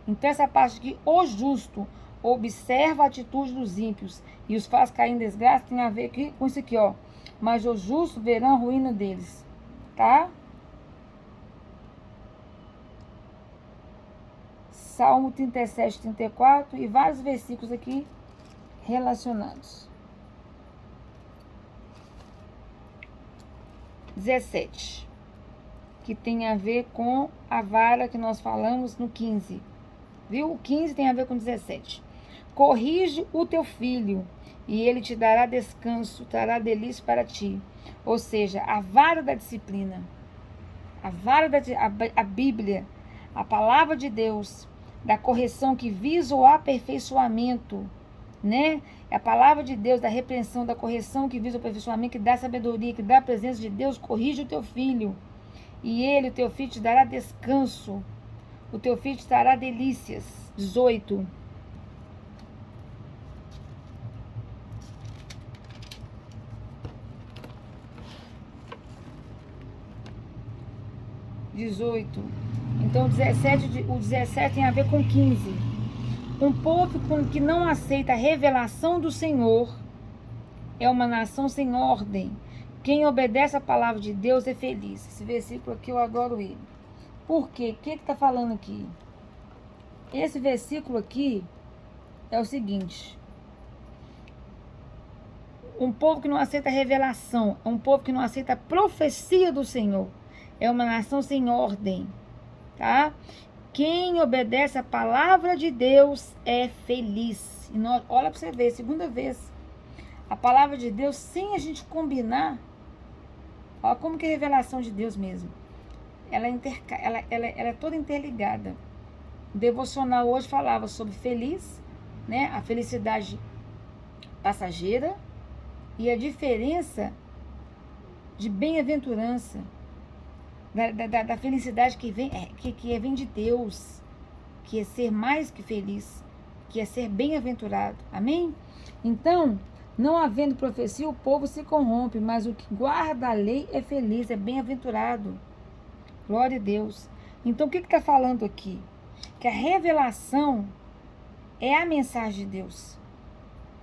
Então essa parte aqui, o justo observa a atitude dos ímpios e os faz cair em desgraça, tem a ver aqui com isso aqui, ó. Mas os justos verão a ruína deles, tá? Salmo 37, 34 e vários versículos aqui relacionados. 17, que tem a ver com a vara que nós falamos no 15. Viu? O 15 tem a ver com 17. Corrige o teu filho, e ele te dará descanso, trará delícia para ti. Ou seja, a vara da disciplina, a Bíblia, a palavra de Deus, da correção que visa o aperfeiçoamento, né? É a palavra de Deus, da repreensão, da correção que visa o aperfeiçoamento, que dá sabedoria, que dá a presença de Deus. Corrige o teu filho, e ele, o teu filho, te dará descanso. O teu filho te dará delícias. 18. Então, o 17 tem a ver com 15. Um povo que não aceita a revelação do Senhor é uma nação sem ordem. Quem obedece a palavra de Deus é feliz. Esse versículo aqui eu adoro ele. Por quê? O que está falando aqui? Esse versículo aqui é o seguinte: um povo que não aceita a revelação, é um povo que não aceita a profecia do Senhor, é uma nação sem ordem, tá? Quem obedece a palavra de Deus é feliz. E nós, olha para você ver, segunda vez, a palavra de Deus sem a gente combinar. Olha como que é a revelação de Deus mesmo. Ela é toda interligada. O devocional hoje falava sobre feliz, né? A felicidade passageira e a diferença de bem-aventurança, da felicidade que vem de Deus, que é ser mais que feliz, que é ser bem-aventurado. Amém? Então, não havendo profecia, o povo se corrompe, mas o que guarda a lei é feliz, é bem-aventurado. Glória a Deus. Então, o que está falando aqui? Que a revelação é a mensagem de Deus.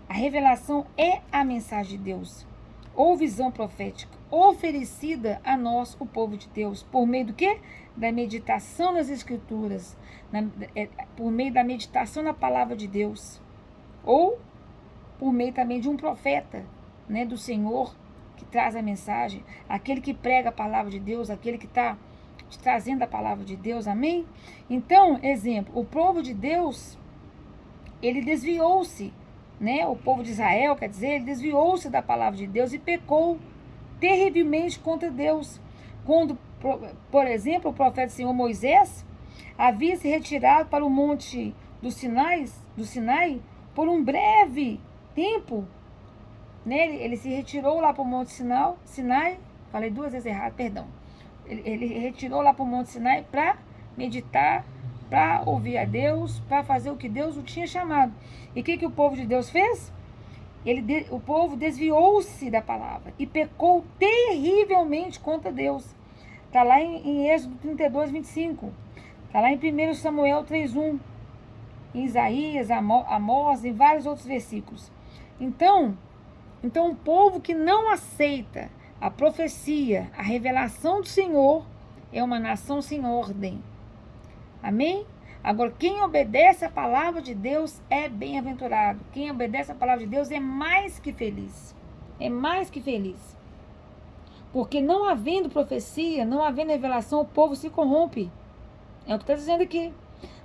A revelação é a mensagem de Deus. Ou visão profética, oferecida a nós, o povo de Deus. Por meio do quê? Da meditação nas Escrituras. Por meio da meditação na palavra de Deus. Ou por meio também de um profeta, né, do Senhor, que traz a mensagem. Aquele que prega a palavra de Deus, aquele que está trazendo a palavra de Deus, amém? Então, exemplo, o povo de Deus, ele desviou-se, né? O povo de Israel, quer dizer, ele desviou-se da palavra de Deus e pecou terrivelmente contra Deus. Quando, por exemplo, o profeta do Senhor Moisés havia se retirado para o monte do Sinai por um breve tempo, né? Ele se retirou lá para o monte Sinai, falei duas vezes errado, perdão. Ele retirou lá para o Monte Sinai para meditar, para ouvir a Deus, para fazer o que Deus o tinha chamado. E o que o povo de Deus fez? O povo desviou-se da palavra e pecou terrivelmente contra Deus. Está lá em Êxodo 32, 25. Está lá em 1 Samuel 3:1. Em Isaías, Amós, em vários outros versículos. Então um povo que não aceita a profecia, a revelação do Senhor, é uma nação sem ordem. Amém? Agora, quem obedece a palavra de Deus é bem-aventurado. Quem obedece a palavra de Deus é mais que feliz. É mais que feliz. Porque não havendo profecia, não havendo revelação, o povo se corrompe. É o que está dizendo aqui.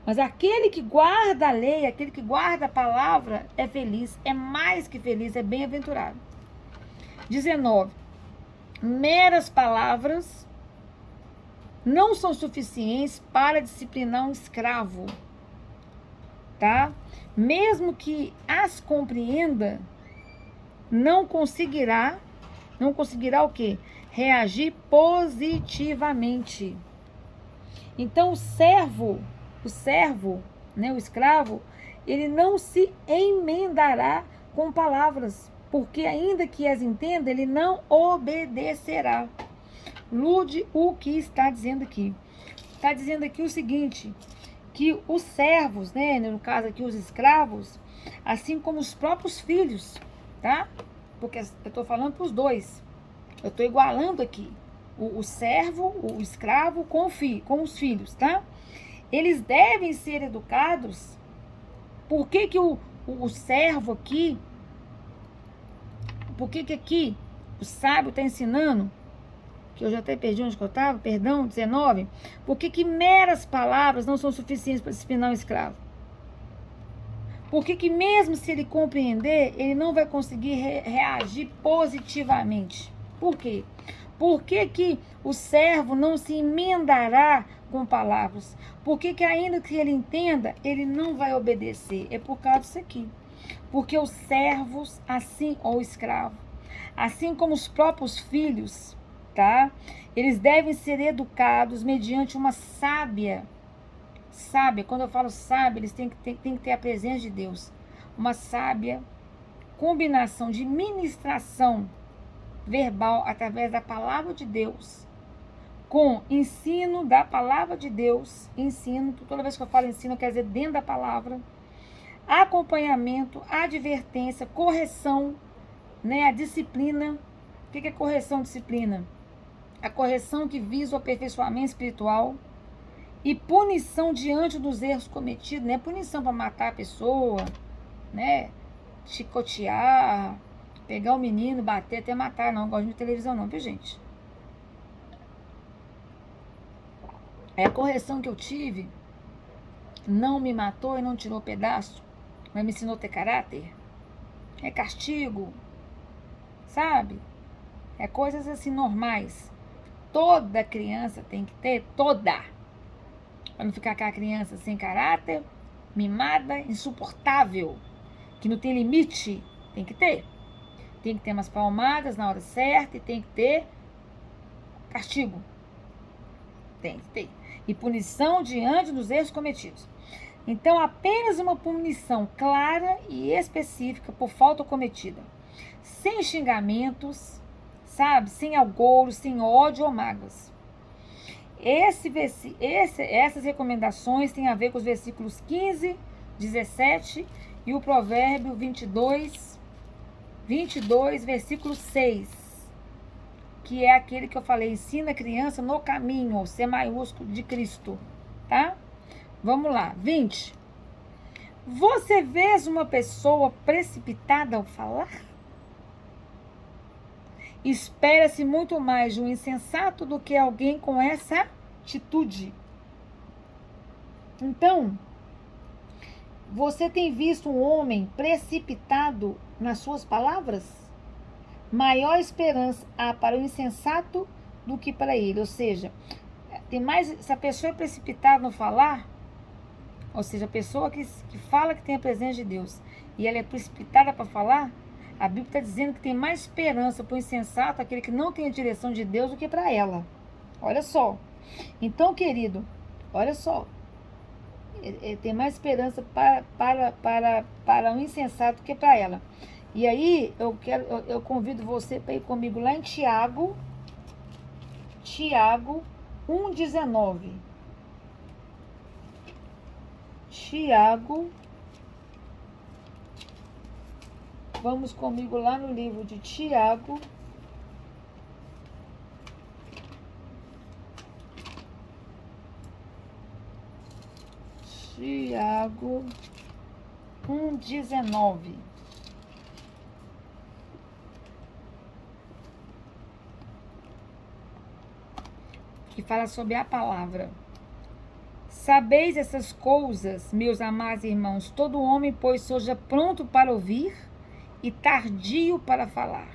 Mas aquele que guarda a lei, aquele que guarda a palavra, é feliz. É mais que feliz, é bem-aventurado. 19. Meras palavras não são suficientes para disciplinar um escravo, tá? Mesmo que as compreenda, não conseguirá o quê? Reagir positivamente. Então o servo, né, o escravo, ele não se emendará com palavras, porque ainda que as entenda, ele não obedecerá. Lude o que está dizendo aqui. Está dizendo aqui o seguinte, que os servos, né, no caso aqui os escravos, assim como os próprios filhos, tá? Porque eu estou falando para os dois. Eu estou igualando aqui o servo, o escravo com os filhos, tá? Eles devem ser educados. Por que que o servo aqui, por que que aqui o sábio está ensinando, que eu já até perdi onde que eu estava, perdão, 19, por que que meras palavras não são suficientes para disciplinar um escravo? Por que que mesmo se ele compreender, ele não vai conseguir reagir positivamente? Por quê? Por que que o servo não se emendará com palavras? Por que que ainda que ele entenda, ele não vai obedecer? É por causa disso aqui. Porque os servos, assim, ou escravo, assim como os próprios filhos, tá? Eles devem ser educados mediante uma sábia, quando eu falo sábia, eles têm que ter a presença de Deus. Uma sábia combinação de ministração verbal através da palavra de Deus, com ensino da palavra de Deus, ensino, toda vez que eu falo ensino, quer dizer dentro da palavra, acompanhamento, advertência, correção, né, a disciplina. O que é correção, disciplina? A correção que visa o aperfeiçoamento espiritual e punição diante dos erros cometidos, né? Punição para matar a pessoa, né? Chicotear, pegar o menino, bater até matar. Não gosto de televisão não, viu, gente? A correção que eu tive não me matou e não tirou pedaço, mas me ensinou a ter caráter. É castigo, sabe? É coisas assim normais. Toda criança tem que ter, toda. Para não ficar aquela criança sem caráter, mimada, insuportável, que não tem limite. Tem que ter. Tem que ter umas palmadas na hora certa e tem que ter castigo. Tem que ter. E punição diante dos erros cometidos. Então, apenas uma punição clara e específica por falta cometida. Sem xingamentos, sabe? Sem algoro, sem ódio ou mágoas. Essas recomendações têm a ver com os versículos 15, 17 e o provérbio 22, versículo 6, que é aquele que eu falei, ensina a criança no caminho, C maiúsculo, de Cristo, tá? Vamos lá, 20. Você vês uma pessoa precipitada ao falar? Espera-se muito mais de um insensato do que alguém com essa atitude. Então, você tem visto um homem precipitado nas suas palavras? Maior esperança há para o insensato do que para ele. Ou seja, tem mais, se a pessoa é precipitada no falar, ou seja, a pessoa que fala que tem a presença de Deus e ela é precipitada para falar, a Bíblia está dizendo que tem mais esperança para o insensato, aquele que não tem a direção de Deus, do que para ela. Olha só. Então, querido, olha só. Tem mais esperança para o insensato do que para ela. E aí, eu convido você para ir comigo lá em Tiago 1,19. Tiago, vamos comigo lá no livro de Tiago. Tiago 1,19. Que fala sobre a palavra. Sabeis essas coisas, meus amados irmãos, todo homem, pois, seja pronto para ouvir e tardio para falar.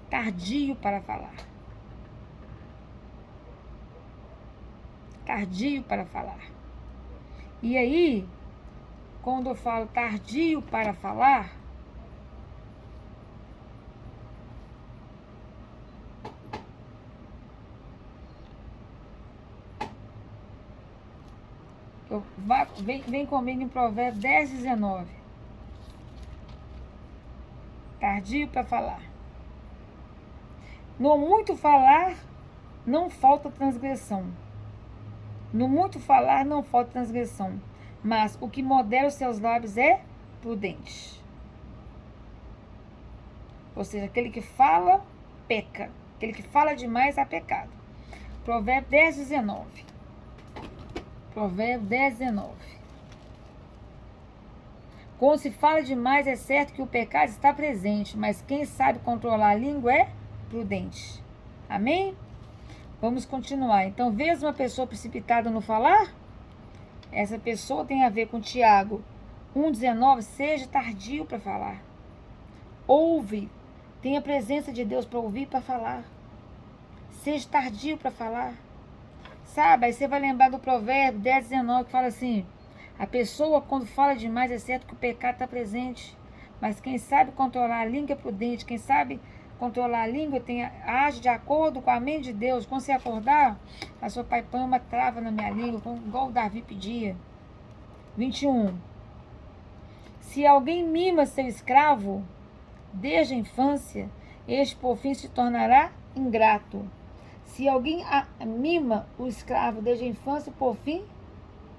Tardio para falar. Tardio para falar. E aí, quando eu falo tardio para falar, Vem comigo em Provérbios 10, 19. Tardio para falar. No muito falar, não falta transgressão. No muito falar, não falta transgressão. Mas o que modera os seus lábios é prudente. Ou seja, aquele que fala, peca. Aquele que fala demais, há pecado. Provérbios 10, 19. Provérbios 10, 19. Quando se fala demais, é certo que o pecado está presente, mas quem sabe controlar a língua é prudente. Amém? Vamos continuar. Então, vês uma pessoa precipitada no falar? Essa pessoa tem a ver com Tiago 1,19. Seja tardio para falar. Ouve. Tenha a presença de Deus para ouvir e para falar. Seja tardio para falar. Sabe? Aí você vai lembrar do provérbio 10, 19, que fala assim: a pessoa, quando fala demais, é certo que o pecado está presente. Mas quem sabe controlar a língua é prudente. Quem sabe controlar a língua age de acordo com a mente de Deus. Quando você acordar, a sua pai põe uma trava na minha língua, igual o Davi pedia. 21. Se alguém mima seu escravo desde a infância, este por fim se tornará ingrato. Se alguém mima o escravo desde a infância, por fim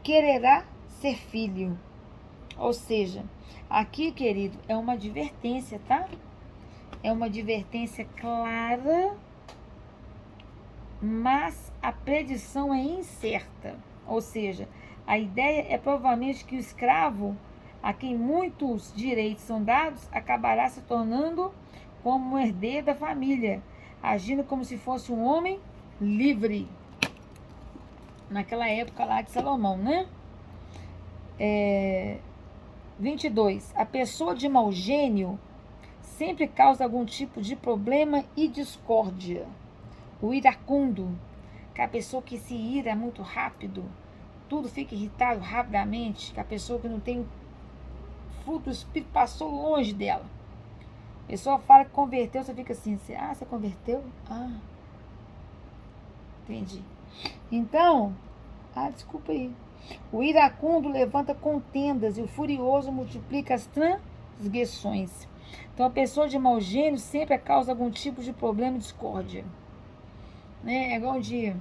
quererá ser filho. Ou seja, aqui, querido, é uma advertência, tá? É uma advertência clara, mas a predição é incerta. Ou seja, a ideia é provavelmente que o escravo, a quem muitos direitos são dados, acabará se tornando como um herdeiro da família, agindo como se fosse um homem livre. Naquela época lá de Salomão, né? 22. A pessoa de mau gênio sempre causa algum tipo de problema e discórdia. O iracundo, que é a pessoa que se ira muito rápido, tudo fica irritado rapidamente, que a pessoa que não tem fruto do Espírito passou longe dela. A pessoa fala que converteu, você fica assim, você converteu? Entendi. Então, desculpa aí. O iracundo levanta contendas e o furioso multiplica as transgressões. Então, a pessoa de mau gênio sempre causa algum tipo de problema e discórdia. Né? É igual um dia,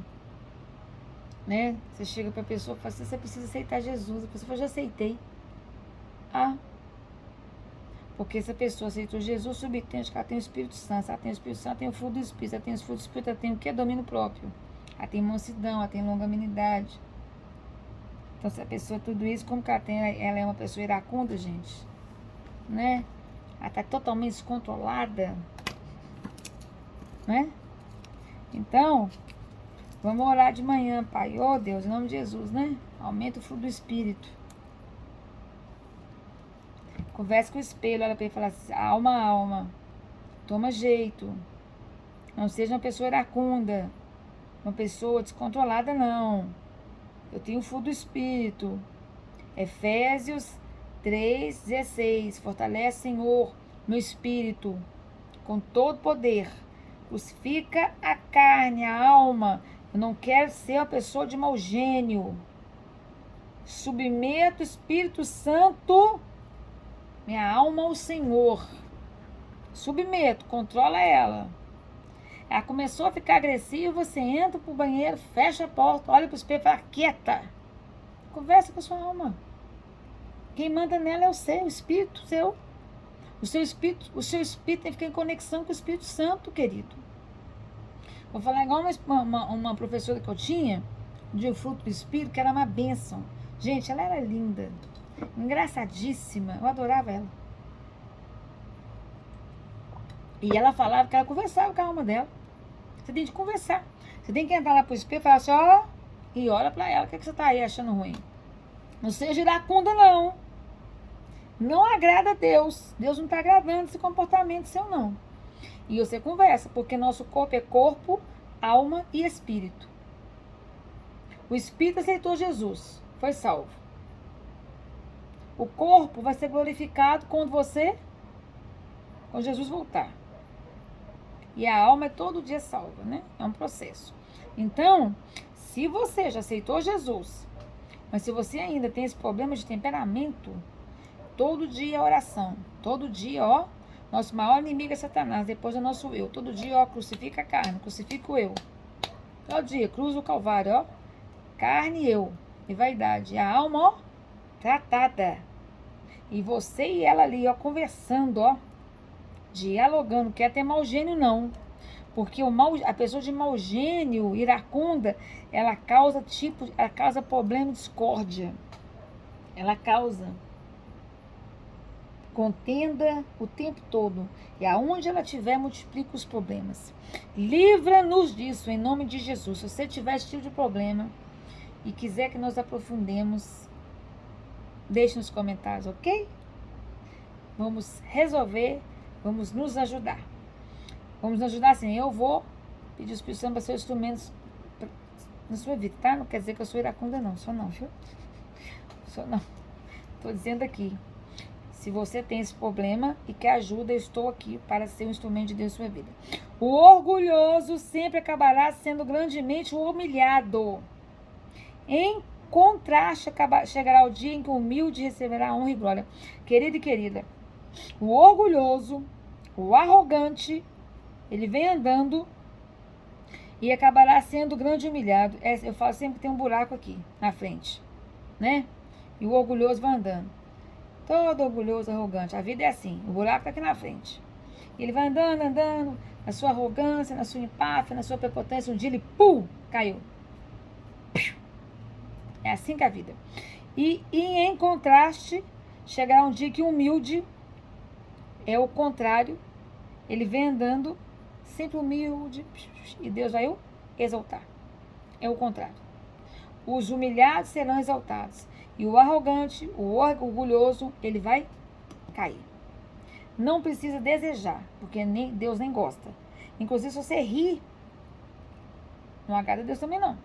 né? Você chega para a pessoa e fala assim, você precisa aceitar Jesus. A pessoa fala, já aceitei. Porque se a pessoa aceitou Jesus, subentende que ela tem o Espírito Santo. Se ela tem o Espírito Santo, ela tem o fruto do Espírito. Se ela tem o fruto do Espírito, ela tem o que? Domínio próprio. Ela tem mansidão, ela tem longanimidade. Então, se a pessoa tudo isso, como que ela tem? Ela é uma pessoa iracunda, gente. Né? Ela está totalmente descontrolada. Né? Então, vamos orar de manhã, Pai. Oh, Deus, em nome de Jesus, né? Aumenta o fruto do Espírito. Converse com o espelho, olha para ele e fala assim, alma, toma jeito. Não seja uma pessoa iracunda, uma pessoa descontrolada, não. Eu tenho o fruto do Espírito. Efésios 3,16. Fortalece, Senhor, meu espírito com todo poder. Crucifica a carne, a alma. Eu não quero ser uma pessoa de mau gênio. Submeto o Espírito Santo, minha alma ao Senhor. Submeto, controla ela. Ela começou a ficar agressiva, você entra pro banheiro, fecha a porta, olha pro espelho e fala, quieta. Conversa com a sua alma. Quem manda nela é o Espírito seu. O seu Espírito tem que ficar em conexão com o Espírito Santo, querido. Vou falar igual uma professora que eu tinha, de fruto do Espírito, que era uma bênção. Gente, ela era linda, engraçadíssima, eu adorava ela. E ela falava que ela conversava com a alma dela. Você tem que conversar. Você tem que entrar lá pro espelho e falar assim, e olha pra ela, o que você tá aí achando ruim? Não seja iracunda, não. Não agrada a Deus. Deus não tá agradando esse comportamento seu, não. E você conversa, porque nosso corpo é corpo, alma e espírito. O espírito aceitou Jesus, foi salvo. O corpo vai ser glorificado quando Jesus voltar. E a alma é todo dia salva, né? É um processo. Então, se você já aceitou Jesus, Mas se você ainda tem esse problema de temperamento, todo dia é oração. Todo dia, ó, nosso maior inimigo é Satanás, depois é nosso eu. Todo dia, ó, crucifica a carne, crucifica o eu. Todo dia, cruza o Calvário, ó. Carne e eu, e vaidade. A alma, ó, tratada. E você e ela ali, ó, conversando, ó, dialogando. Quer ter mau gênio, não. Porque a pessoa de mau gênio, iracunda, ela causa problema, discórdia. Ela causa contenda o tempo todo. E aonde ela estiver, multiplica os problemas. Livra-nos disso, em nome de Jesus. Se você tiver esse tipo de problema e quiser que nós aprofundemos, deixe nos comentários, ok? Vamos resolver, vamos nos ajudar. Vamos nos ajudar assim. Eu vou pedir o Espírito Santo para ser instrumentos na sua vida, tá? Não quer dizer que eu sou iracunda, não. Sou não, viu? Sou não. Estou dizendo aqui. Se você tem esse problema e quer ajuda, eu estou aqui para ser um instrumento de Deus na sua vida. O orgulhoso sempre acabará sendo grandemente humilhado. Em contraste, chegará o dia em que o humilde receberá honra e glória. Querido e querida, o orgulhoso, o arrogante, ele vem andando e acabará sendo grande e humilhado. Eu falo sempre que tem um buraco aqui na frente, né? E o orgulhoso vai andando. Todo orgulhoso, arrogante. A vida é assim. O buraco está aqui na frente. Ele vai andando, na sua arrogância, na sua empáfia, na sua prepotência. Um dia ele, pum, caiu. É assim que é a vida. E em contraste, chegará um dia que o humilde é o contrário. Ele vem andando, sempre humilde, e Deus vai o exaltar. É o contrário. Os humilhados serão exaltados. E o arrogante, o orgulhoso, ele vai cair. Não precisa desejar, porque Deus nem gosta. Inclusive, se você ri, não agrada a Deus também não.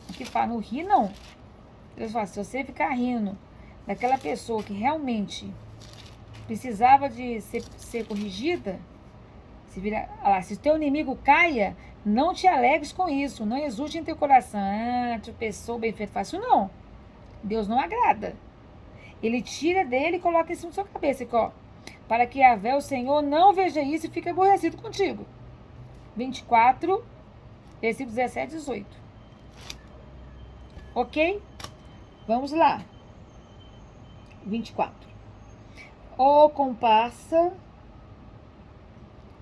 O que fala, não ri não. Deus fala, se você ficar rindo daquela pessoa que realmente precisava de ser corrigida, se o teu inimigo caia, não te alegres com isso, não exulte em teu coração. Tu pessoa bem feita, faz isso não. Deus não agrada. Ele tira dele e coloca em cima da sua cabeça. Aqui, ó, para que Yahvé, o Senhor, não veja isso e fique aborrecido contigo. 24, versículos 17 e 18. Ok? Vamos lá. 24. O comparsa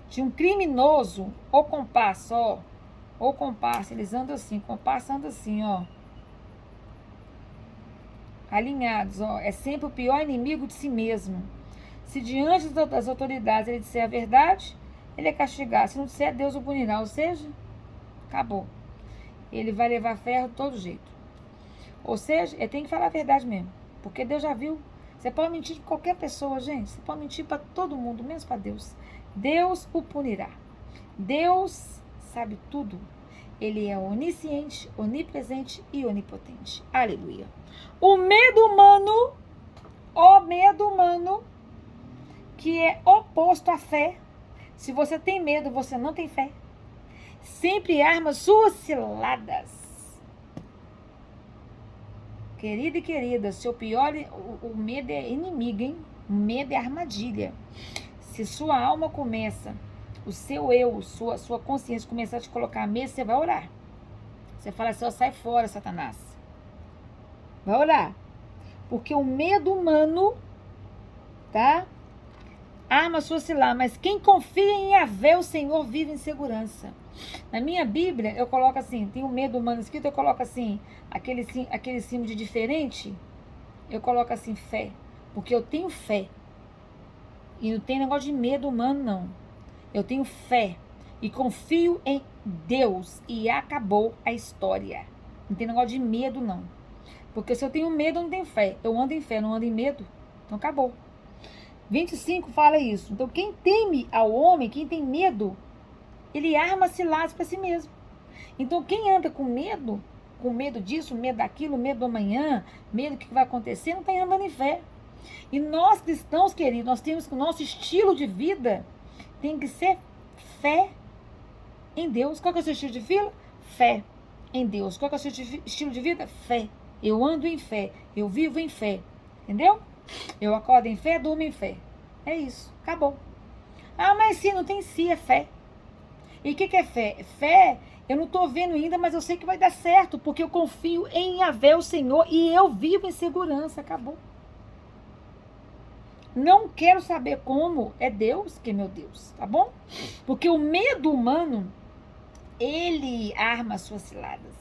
de um criminoso, o comparsa, ó. O comparsa, eles andam assim, comparsa anda assim, ó. Alinhados, ó, é sempre o pior inimigo de si mesmo. Se diante das autoridades ele disser a verdade, ele é castigado. Se não disser, Deus o punirá. Ou seja, acabou. Ele vai levar ferro de todo jeito. Ou seja, ele tem que falar a verdade mesmo. Porque Deus já viu. Você pode mentir de qualquer pessoa, gente. Você pode mentir para todo mundo, menos para Deus. Deus o punirá. Deus sabe tudo. Ele é onisciente, onipresente e onipotente. Aleluia. O medo humano, que é oposto à fé. Se você tem medo, você não tem fé. Sempre arma suas ciladas. Querida e querida, seu pior, o medo é inimigo, hein? O medo é armadilha. Se sua alma começa, o seu eu, sua consciência começar a te colocar medo, você vai orar. Você fala assim, ó, sai fora, Satanás. Vai orar. Porque o medo humano, tá? Arma sua cilada. Mas quem confia em Yahvé, o Senhor, vive em segurança. Na minha Bíblia, eu coloco assim, tem o medo humano escrito, eu coloco assim, aquele símbolo de diferente, eu coloco assim, fé. Porque eu tenho fé. E não tem negócio de medo humano, não. Eu tenho fé. E confio em Deus. E acabou a história. Não tem negócio de medo, não. Porque se eu tenho medo, eu não tenho fé. Eu ando em fé, não ando em medo. Então acabou. 25 fala isso. Então quem teme ao homem, quem tem medo, ele arma ciladas para si mesmo. Então quem anda com medo disso, medo daquilo, medo do amanhã, medo do que vai acontecer, não está andando em fé. E nós cristãos, queridos, nós temos que o nosso estilo de vida tem que ser fé em Deus. Qual que é o seu estilo de vida? Fé em Deus. Qual que é o seu estilo de vida? Fé Eu ando em fé. Eu vivo em fé. Entendeu? Eu acordo em fé, durmo em fé. É isso. Acabou. Ah, mas se não tem si, é fé. E o que é fé? Fé, eu não estou vendo ainda, mas eu sei que vai dar certo, porque eu confio em Yahvé, o Senhor, e eu vivo em segurança. Acabou. Não quero saber como, é Deus que é meu Deus, tá bom? Porque o medo humano, ele arma as suas ciladas.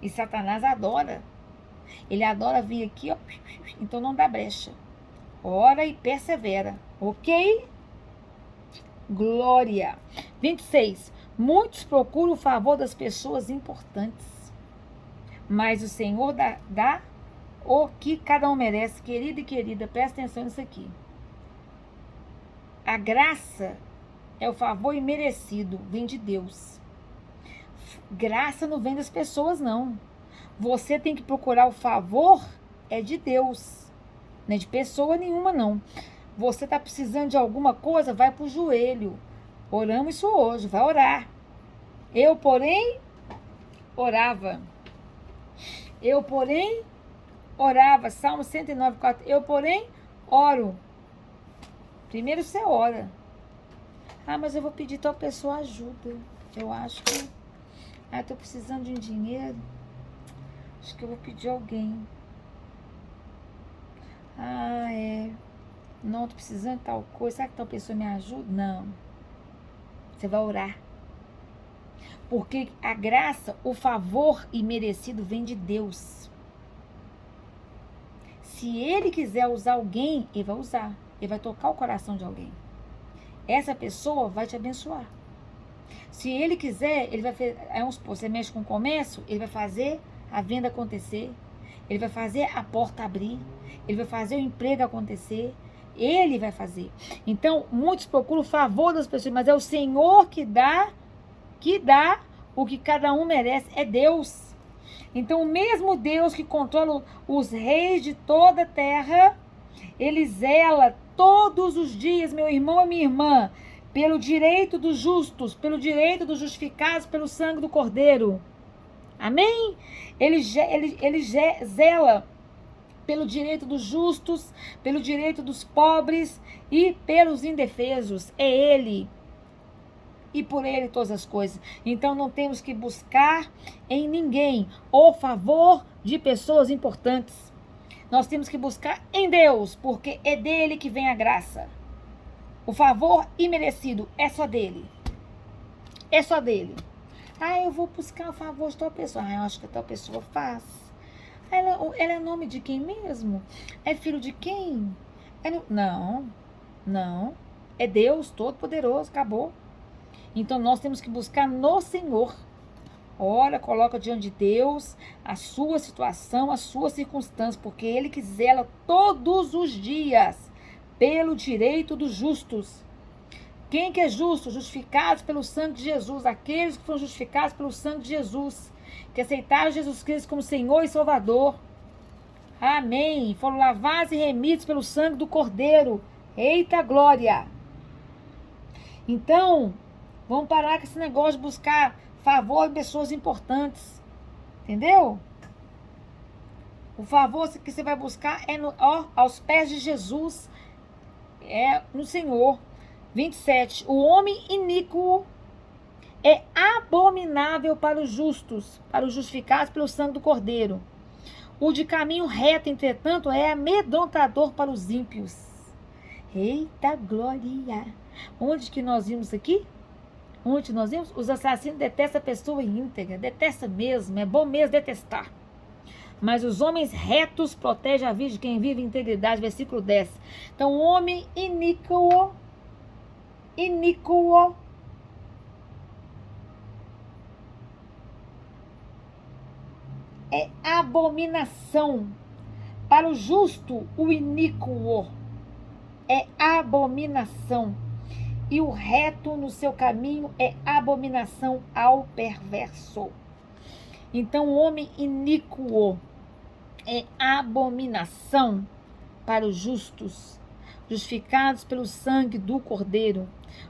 E Satanás adora. Ele adora vir aqui, ó. Então não dá brecha. Ora e persevera, ok? Glória. 26. Muitos procuram o favor das pessoas importantes, mas o Senhor dá o que cada um merece. Querido e querida, presta atenção nisso aqui. A graça é o favor imerecido, vem de Deus. Graça não vem das pessoas, não. Você tem que procurar o favor, é de Deus. Não é de pessoa nenhuma, não. Você está precisando de alguma coisa, vai para o joelho. Oramos isso hoje, vai orar. Eu, porém, orava. Eu, porém, orava. Salmo 109, 4. Eu, porém, oro. Primeiro você ora. Ah, mas eu vou pedir tal pessoa ajuda. Eu acho que... Ah, estou precisando de um dinheiro. Acho que eu vou pedir alguém. Ah, é... Não, estou precisando de tal coisa. Será que tal pessoa me ajuda? Não. Você vai orar. Porque a graça, o favor imerecido vem de Deus. Se Ele quiser usar alguém, Ele vai usar. Ele vai tocar o coração de alguém. Essa pessoa vai te abençoar. Se Ele quiser, Ele vai fazer... Você mexe com o comércio, Ele vai fazer a venda acontecer. Ele vai fazer a porta abrir. Ele vai fazer o emprego acontecer. Ele vai fazer. Então, muitos procuram o favor das pessoas, mas é o Senhor que dá o que cada um merece. É Deus. Então, o mesmo Deus que controla os reis de toda a terra, Ele zela todos os dias, meu irmão e minha irmã, pelo direito dos justos, pelo direito dos justificados pelo sangue do Cordeiro. Amém? Ele zela pelo direito dos justos, pelo direito dos pobres e pelos indefesos. É Ele. E por Ele todas as coisas. Então não temos que buscar em ninguém o favor de pessoas importantes. Nós temos que buscar em Deus, porque é dele que vem a graça. O favor imerecido é só dele. É só dele. Ah, eu vou buscar o favor de tal pessoa. Ah, eu acho que tal pessoa faz. Ela é nome de quem mesmo? É filho de quem? Não. É Deus Todo-Poderoso, acabou. Então nós temos que buscar no Senhor. Ora, coloca diante de Deus a sua situação, a sua circunstância, porque Ele que zela todos os dias pelo direito dos justos. Quem que é justo? Justificados pelo sangue de Jesus. Aqueles que foram justificados pelo sangue de Jesus, que aceitaram Jesus Cristo como Senhor e Salvador. Amém. Foram lavados e remidos pelo sangue do Cordeiro. Eita glória! Então, vamos parar com esse negócio de buscar favor de pessoas importantes. Entendeu? O favor que você vai buscar é aos pés de Jesus. É no Senhor. 27. O homem iníquo é abominável para os justos, para os justificados pelo sangue do Cordeiro. O de caminho reto, entretanto, é amedrontador para os ímpios. Eita glória! Onde que nós vimos aqui? Onde nós vimos? Os assassinos detestam a pessoa íntegra, detesta mesmo, é bom mesmo detestar. Mas os homens retos protegem a vida de quem vive em integridade, versículo 10. Então, o homem iníquo, é abominação. Para o justo, o iníquo é abominação. E o reto no seu caminho é abominação ao perverso. Então, o homem iníquo é abominação para os justos, justificados pelo sangue do Cordeiro.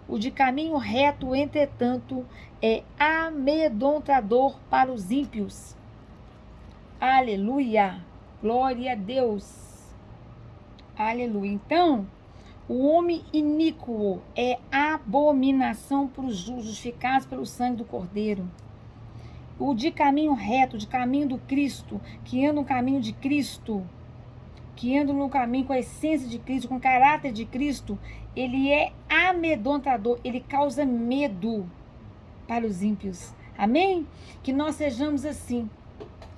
O de caminho reto, entretanto, é amedrontador para os ímpios. Aleluia. Glória a Deus. Aleluia. Então, o homem iníquo é abominação para os justificados pelo sangue do Cordeiro. O de caminho reto, de caminho do Cristo, que anda no caminho de Cristo, que anda no caminho com a essência de Cristo, com o caráter de Cristo, ele é amedrontador, ele causa medo para os ímpios. Amém? Que nós sejamos assim.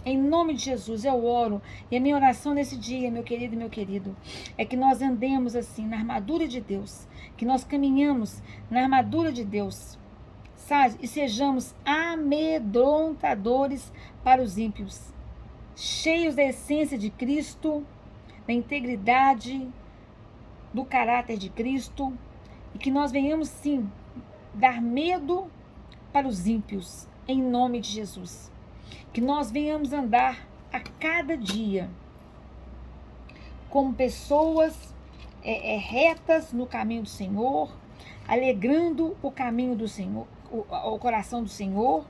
Em nome de Jesus, eu oro. E a minha oração nesse dia, meu querido e meu querido, é que nós andemos assim, na armadura de Deus. Que nós caminhamos na armadura de Deus. Sabe? E sejamos amedrontadores para os ímpios. Cheios da essência de Cristo, da integridade, do caráter de Cristo. E que nós venhamos, sim, dar medo para os ímpios. Em nome de Jesus. Que nós venhamos andar a cada dia como pessoas retas no caminho do Senhor, alegrando o caminho do Senhor, o coração do Senhor.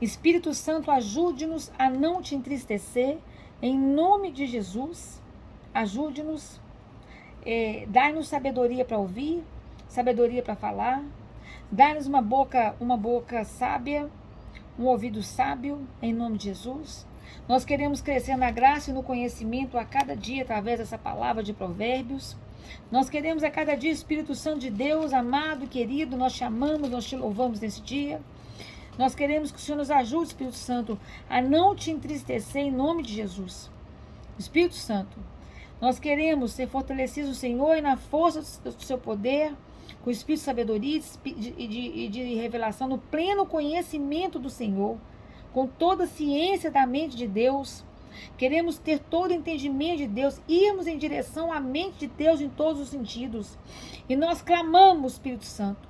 Espírito Santo, ajude-nos a não te entristecer, em nome de Jesus. Ajude-nos, dai-nos sabedoria para ouvir, sabedoria para falar, dai-nos uma boca sábia, um ouvido sábio, em nome de Jesus. Nós queremos crescer na graça e no conhecimento a cada dia, através dessa palavra de Provérbios. Nós queremos a cada dia, Espírito Santo de Deus, amado, querido, nós te amamos, nós te louvamos nesse dia. Nós queremos que o Senhor nos ajude, Espírito Santo, a não te entristecer, em nome de Jesus. Espírito Santo, nós queremos ser fortalecidos no Senhor e na força do seu poder, com o espírito de sabedoria e de revelação, no pleno conhecimento do Senhor, com toda a ciência da mente de Deus. Queremos ter todo o entendimento de Deus, irmos em direção à mente de Deus em todos os sentidos. E nós clamamos, Espírito Santo,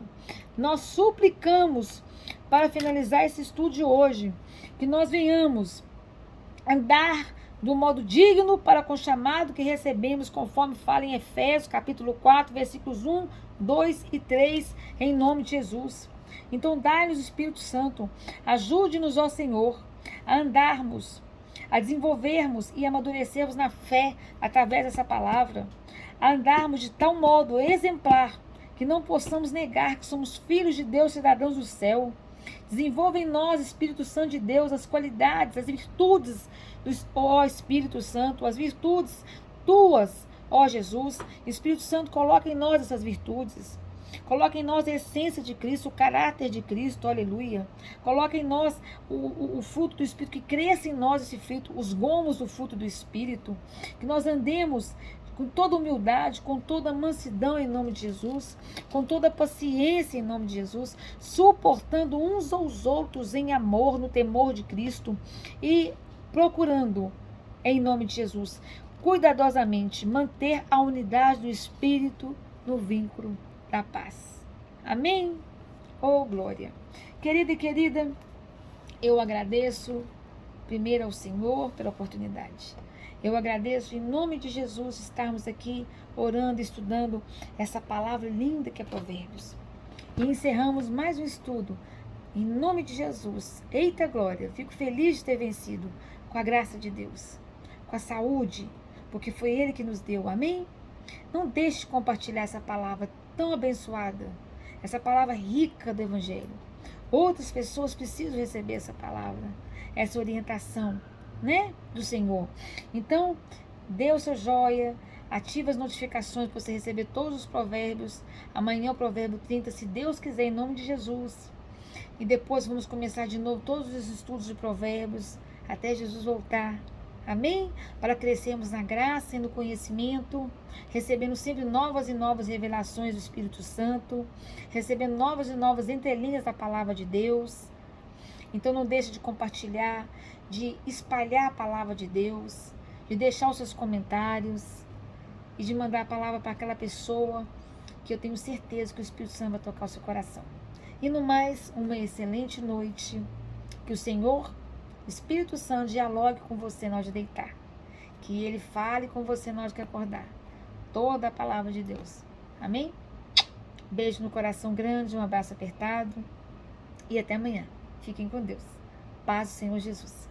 nós suplicamos, para finalizar esse estudo de hoje, que nós venhamos andar do modo digno para com o chamado que recebemos, conforme fala em Efésios, capítulo 4, versículos 1, 2 e 3, em nome de Jesus. Então, dai-nos, Espírito Santo, ajude-nos, ó Senhor, a andarmos, a desenvolvermos e amadurecermos na fé, através dessa palavra, a andarmos de tal modo exemplar, que não possamos negar que somos filhos de Deus, cidadãos do céu. Desenvolva em nós, Espírito Santo de Deus, as qualidades, as virtudes, ó Espírito Santo, as virtudes tuas, ó Jesus. Espírito Santo, coloca em nós essas virtudes. Coloca em nós a essência de Cristo, o caráter de Cristo, aleluia. Coloca em nós o fruto do Espírito, que cresça em nós esse fruto, os gomos do fruto do Espírito. Que nós andemos com toda humildade, com toda mansidão em nome de Jesus, com toda paciência em nome de Jesus, suportando uns aos outros em amor, no temor de Cristo e procurando, em nome de Jesus, cuidadosamente manter a unidade do Espírito no vínculo da paz. Amém? Oh, glória! Querida e querida, eu agradeço primeiro ao Senhor pela oportunidade. Eu agradeço em nome de Jesus estarmos aqui orando e estudando essa palavra linda que é Provérbios. E encerramos mais um estudo em nome de Jesus. Eita glória! Fico feliz de ter vencido com a graça de Deus, com a saúde, porque foi Ele que nos deu. Amém? Não deixe de compartilhar essa palavra tão abençoada, essa palavra rica do Evangelho. Outras pessoas precisam receber essa palavra, essa orientação, né, do Senhor. Então, dê o seu joia, ative as notificações para você receber todos os provérbios. Amanhã é o provérbio 30, se Deus quiser, em nome de Jesus. E depois vamos começar de novo todos os estudos de provérbios, até Jesus voltar. Amém? Para crescermos na graça e no conhecimento, recebendo sempre novas e novas revelações do Espírito Santo, recebendo novas e novas entrelinhas da palavra de Deus. Então não deixe de compartilhar, de espalhar a palavra de Deus, de deixar os seus comentários e de mandar a palavra para aquela pessoa que eu tenho certeza que o Espírito Santo vai tocar o seu coração. E no mais, uma excelente noite. Que o Senhor, Espírito Santo, dialogue com você na hora de deitar. Que Ele fale com você na hora de acordar. Toda a palavra de Deus. Amém? Beijo no coração grande, um abraço apertado. E até amanhã. Fiquem com Deus. Paz do Senhor Jesus.